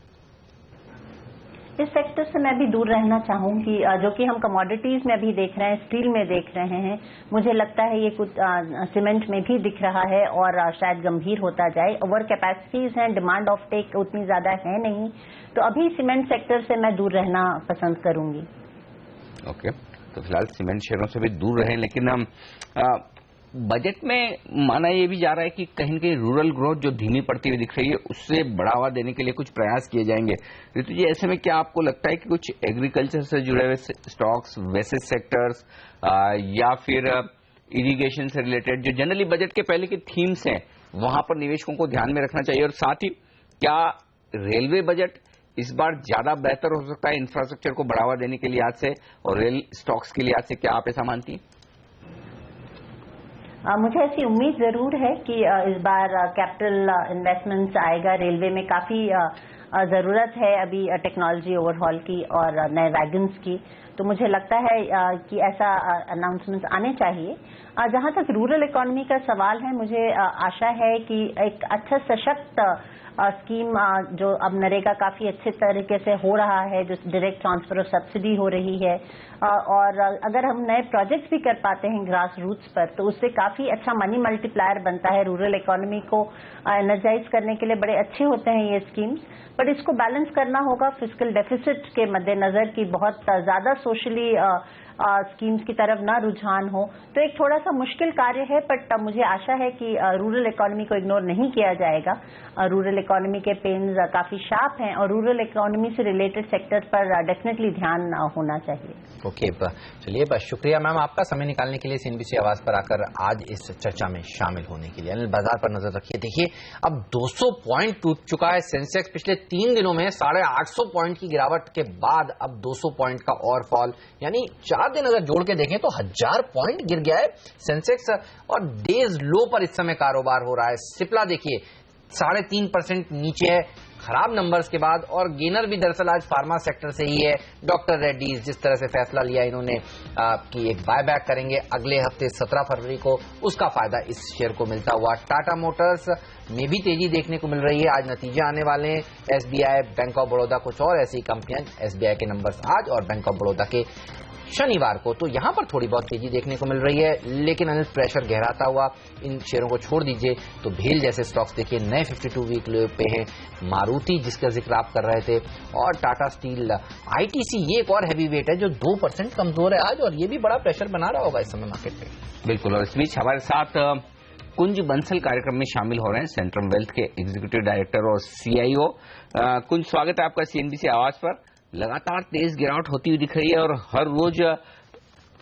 इस सेक्टर से मैं भी दूर रहना चाहूंगी, जो कि हम कमोडिटीज में भी देख रहे हैं, स्टील में देख रहे हैं। मुझे लगता है ये कुछ सीमेंट में भी दिख रहा है और शायद गंभीर होता जाए। ओवर कैपेसिटीज हैं, डिमांड ऑफ टेक उतनी ज्यादा है नहीं, तो अभी सीमेंट सेक्टर से मैं दूर रहना पसंद करूंगी। ओके, तो फिलहाल सीमेंट शेयरों से भी दूर रहें। लेकिन हम बजट में माना ये भी जा रहा है कि कहीं न कहीं रूरल ग्रोथ जो धीमी पड़ती हुई दिख रही है उससे बढ़ावा देने के लिए कुछ प्रयास किए जाएंगे। ऋतु जी, ऐसे में क्या आपको लगता है कि कुछ एग्रीकल्चर से जुड़े हुए स्टॉक्स, वैसे सेक्टर्स या फिर इरिगेशन से रिलेटेड जो जनरली बजट के पहले की थीम्स हैं वहां पर निवेशकों को ध्यान में रखना चाहिए? और साथ ही क्या रेलवे बजट इस बार ज्यादा बेहतर हो सकता है इंफ्रास्ट्रक्चर को बढ़ावा देने के लिहाज से और रेल स्टॉक्स के लिहाज से? क्या आप ऐसा मानती हैं? मुझे ऐसी उम्मीद जरूर है कि इस बार कैपिटल इन्वेस्टमेंट्स आएगा। रेलवे में काफी जरूरत है अभी टेक्नोलॉजी ओवरहॉल की और नए वैगन्स की, तो मुझे लगता है कि ऐसा अनाउंसमेंट्स आने चाहिए। जहां तक रूरल इकोनॉमी का सवाल है, मुझे आशा है कि एक अच्छा सशक्त स्कीम जो अब नरेगा काफी अच्छे तरीके से हो रहा है, जो डायरेक्ट ट्रांसफर ऑफ सब्सिडी हो रही है, और अगर हम नए प्रोजेक्ट्स भी कर पाते हैं ग्रास रूट्स पर, तो उससे काफी अच्छा मनी मल्टीप्लायर बनता है। रूरल इकोनॉमी को एनर्जाइज करने के लिए बड़े अच्छे होते हैं ये स्कीम्स, बट इसको बैलेंस करना होगा फिस्कल डेफिसिट के मद्देनजर की बहुत ज्यादा सोशली स्कीम्स की तरफ ना रुझान हो। तो एक थोड़ा सा मुश्किल कार्य है, बट मुझे आशा है कि रूरल इकोनॉमी को इग्नोर नहीं किया जाएगा। रूरल इकोनॉमी के पेन्स काफी शार्प हैं और रूरल इकोनॉमी से रिलेटेड सेक्टर पर डेफिनेटली ध्यान होना चाहिए। ओके, चलिए, बस शुक्रिया मैम आपका समय निकालने के लिए, सीएनबीसी आवाज पर आकर आज इस चर्चा में शामिल होने के लिए। अनिल, बाजार पर नजर रखिए। देखिए, अब 200 पॉइंट टूट चुका है सेंसेक्स। पिछले 3 दिनों में 850 पॉइंट की गिरावट के बाद अब 200 पॉइंट का और फॉल, यानी 4 दिन अगर जोड़ के देखें तो 1000 पॉइंट गिर गया है सेंसेक्स और डेज लो पर इस समय कारोबार हो रहा है। सिप्ला देखिए 3.5% नीचे है खराब नंबर्स के बाद, और गेनर भी दरअसल आज फार्मा सेक्टर से ही है। डॉक्टर रेड्डीज जिस तरह से फैसला लिया इन्होंने कि एक बायबैक करेंगे अगले हफ्ते 17 फरवरी को, उसका फायदा इस शेयर को मिलता हुआ। टाटा मोटर्स में भी तेजी देखने को मिल रही है। आज नतीजे आने वाले हैं, एसबीआई, बैंक ऑफ बड़ौदा, कुछ और ऐसी कंपनियां। एसबीआई के नंबर्स आज और बैंक ऑफ बड़ौदा के शनिवार को, तो यहां पर थोड़ी बहुत तेजी देखने को मिल रही है। लेकिन अनिल, प्रेशर गहराता हुआ इन शेयरों को छोड़ दीजिए तो भेल जैसे स्टॉक्स देखिए नए 52 वीक लो पे हैं। मारुति जिसका जिक्र आप कर रहे थे, और टाटा स्टील, आईटीसी, ये एक और हैवी वेट है जो 2% कमजोर है आज, और ये भी बड़ा प्रेशर बना रहा होगा इस समय मार्केट पे। बिल्कुल, और इस बीच हमारे साथ कुंज बंसल कार्यक्रम में शामिल हो रहे हैं सेंट्रम वेल्थ के एग्जीक्यूटिव डायरेक्टर और सीआईओ। कुंज, स्वागत है आपका सीएनबीसी आवाज पर। लगातार तेज गिरावट होती हुई दिख रही है और हर रोज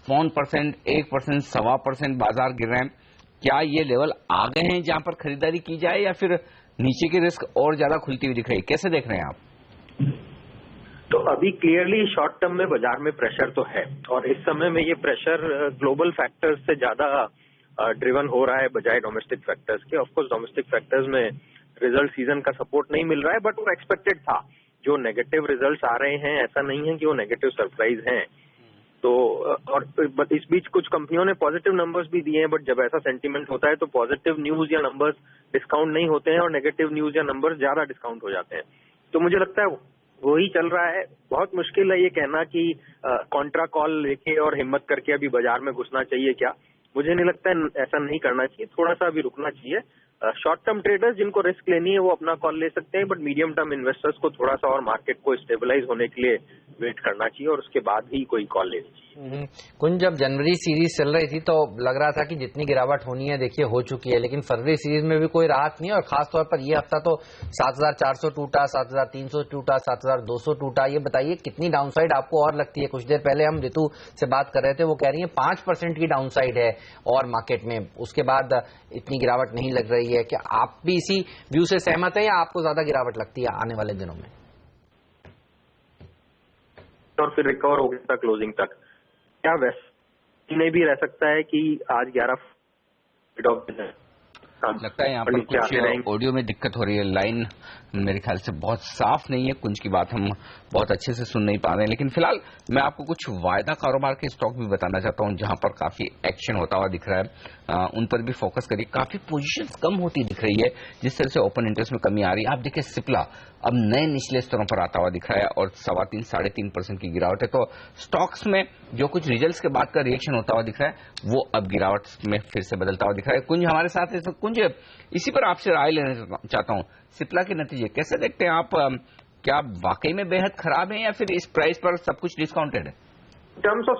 1%, 1%, 1.25% बाजार गिर रहे हैं। क्या ये लेवल आ गए हैं जहां पर खरीदारी की जाए, या फिर नीचे की रिस्क और ज्यादा खुलती हुई दिख रही है? कैसे देख रहे हैं आप? तो अभी क्लियरली शॉर्ट टर्म में बाजार में प्रेशर तो है, और इस समय में ये प्रेशर ग्लोबल फैक्टर्स से ज्यादा ड्रिवन हो रहा है बजाय डोमेस्टिक फैक्टर्स के। ऑफकोर्स डोमेस्टिक फैक्टर्स में रिजल्ट सीजन का सपोर्ट नहीं मिल रहा है, बट वो एक्सपेक्टेड था। जो नेगेटिव रिजल्ट्स आ रहे हैं, ऐसा नहीं है कि वो नेगेटिव सरप्राइज हैं। तो और इस बीच कुछ कंपनियों ने पॉजिटिव नंबर्स भी दिए हैं, बट जब ऐसा सेंटीमेंट होता है तो पॉजिटिव न्यूज या नंबर्स डिस्काउंट नहीं होते हैं और नेगेटिव न्यूज या नंबर्स ज्यादा डिस्काउंट हो जाते हैं। तो मुझे लगता है वही चल रहा है। बहुत मुश्किल है ये कहना कि कॉन्ट्रा कॉल लेके और हिम्मत करके अभी बाजार में घुसना चाहिए क्या। मुझे नहीं लगता है, ऐसा नहीं करना चाहिए, थोड़ा सा अभी रुकना चाहिए। शॉर्ट टर्म ट्रेडर्स जिनको रिस्क लेनी है वो अपना कॉल ले सकते हैं, बट मीडियम टर्म इन्वेस्टर्स को थोड़ा सा और मार्केट को स्टेबलाइज होने के लिए वेट करना चाहिए और उसके बाद ही कोई कॉल लेनी चाहिए। कुछ जब जनवरी सीरीज चल रही थी तो लग रहा था कि जितनी गिरावट होनी है देखिए हो चुकी है, लेकिन फरवरी सीरीज में भी कोई राहत नहीं है और खासतौर पर ये हफ्ता तो 7,400 टूटा, 7,300 टूटा, 7,200 टूटा। ये बताइए कितनी डाउनसाइड आपको और लगती है? कुछ देर पहले हम रितु से बात कर रहे थे, वो कह रही है 5% की डाउनसाइड है और मार्केट में, उसके बाद इतनी गिरावट नहीं लग रही है। क्या आप भी इसी व्यू से सहमत है या आपको ज्यादा गिरावट लगती है आने वाले दिनों में? और फिर रिकवर हो गया था क्लोजिंग तक, क्या वैसे नहीं भी रह सकता है कि आज 11 लगता है यहाँ पर कुछ ऑडियो में दिक्कत हो रही है, लाइन मेरे ख्याल से बहुत साफ नहीं है, कुछ की बात हम बहुत अच्छे से सुन नहीं पा रहे हैं। लेकिन फिलहाल मैं आपको कुछ वायदा कारोबार के स्टॉक भी बताना चाहता हूँ जहां पर काफी एक्शन होता हुआ दिख रहा है, उन पर भी फोकस करिए। काफी पोजीशंस कम होती दिख रही है जिस तरह से ओपन इंटरेस्ट में कमी आ रही है। आप देखिए सिप्ला अब नए निचले स्तरों पर आता हुआ दिख रहा है और 3.25-3.5% की गिरावट है। तो स्टॉक्स में जो कुछ रिजल्ट्स के बाद का रिएक्शन होता हुआ दिख रहा है वो अब गिरावट में फिर से बदलता हुआ दिख रहा है। कुंज हमारे साथ है, कुंज इसी पर आपसे राय लेना चाहता हूं, सिप्ला के नतीजे कैसे देखते हैं आप? क्या वाकई में बेहद खराब है या फिर इस प्राइस पर सब कुछ डिस्काउंटेड है? टर्म्स ऑफ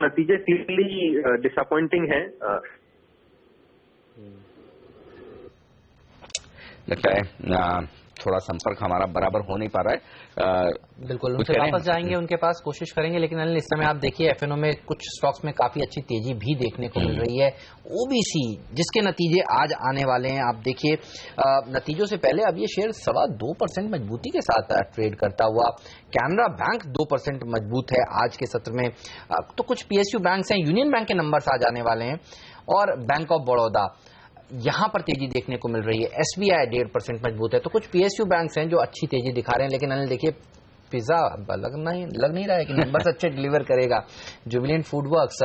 नतीजे क्लियरली डिसअपॉइंटिंग है। लगता है थोड़ा संपर्क हमारा बराबर हो नहीं पा रहा है। बिल्कुल उनसे वापस जाएंगे, उनके पास कोशिश करेंगे। लेकिन अनिल इस समय आप देखिए एफएनओ में कुछ स्टॉक्स में काफी अच्छी तेजी भी देखने को मिल रही है। ओबीसी जिसके नतीजे आज आने वाले हैं, आप देखिए नतीजों से पहले अब ये शेयर 2.25% मजबूती के साथ ट्रेड करता हुआ। कैनरा बैंक 2% मजबूत है आज के सत्र में। तो कुछ पीएसयू बैंक हैं, यूनियन बैंक के नंबर्स आज आने वाले हैं और बैंक ऑफ बड़ौदा यहां पर तेजी देखने को मिल रही है। एसबीआई 1.5% मजबूत है। तो कुछ पीएसयू बैंक्स हैं जो अच्छी तेजी दिखा रहे हैं। लेकिन अनिल देखिए पिज्जा लग नहीं रहा है कि नंबर्स अच्छे डिलीवर करेगा। जुबिलेंट फूडवर्क्स,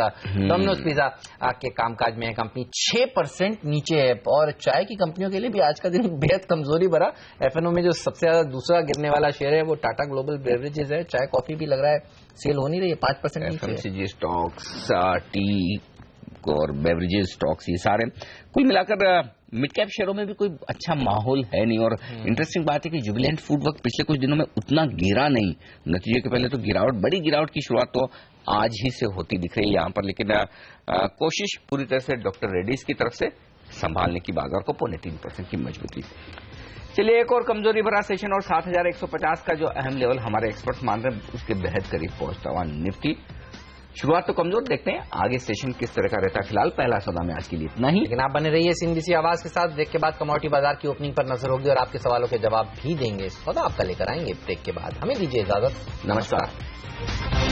डोमिनोज पिज्जा के कामकाज में कंपनी 6% नीचे है। और चाय की कंपनियों के लिए भी आज का दिन बेहद कमजोरी भरा। एफएनओ में जो सबसे ज्यादा दूसरा गिरने वाला शेयर है वो टाटा ग्लोबल बेवरेजेस है। चाय कॉफी भी लग रहा है सेल हो नहीं रही है, 5% एफएमसीजी स्टॉक्स, टी और बेवरेजेस स्टॉक्स, ये सारे कुल मिलाकर मिड कैप शेयरों में भी कोई अच्छा माहौल है नहीं। और इंटरेस्टिंग बात है कि जुबिलेंट फूडवर्क पिछले कुछ दिनों में उतना गिरा नहीं, नतीजे के पहले तो बड़ी गिरावट की शुरुआत तो आज ही से होती दिख रही है यहाँ पर। लेकिन कोशिश पूरी तरह से डॉक्टर रेड्डीज की तरफ से संभालने की बाजार को 3.25% की मजबूती। चलिए एक और कमजोरी भरा सेशन और 7,150 का जो अहम लेवल हमारे एक्सपर्ट्स मान रहे हैं उसके बेहद करीब पहुंचता हुआ निफ्टी। शुरुआत तो कमजोर, देखते हैं आगे सेशन किस तरह का रहता है। फिलहाल पहला सौदा में आज के लिए इतना ही, लेकिन आप बने रहिए सीएनबीसी आवाज के साथ। ब्रेक के बाद कमोडिटी बाजार की ओपनिंग पर नजर होगी और आपके सवालों के जवाब भी देंगे। सौदा आपका लेकर आएंगे ब्रेक के बाद। हमें दीजिए इजाजत, नमस्कार।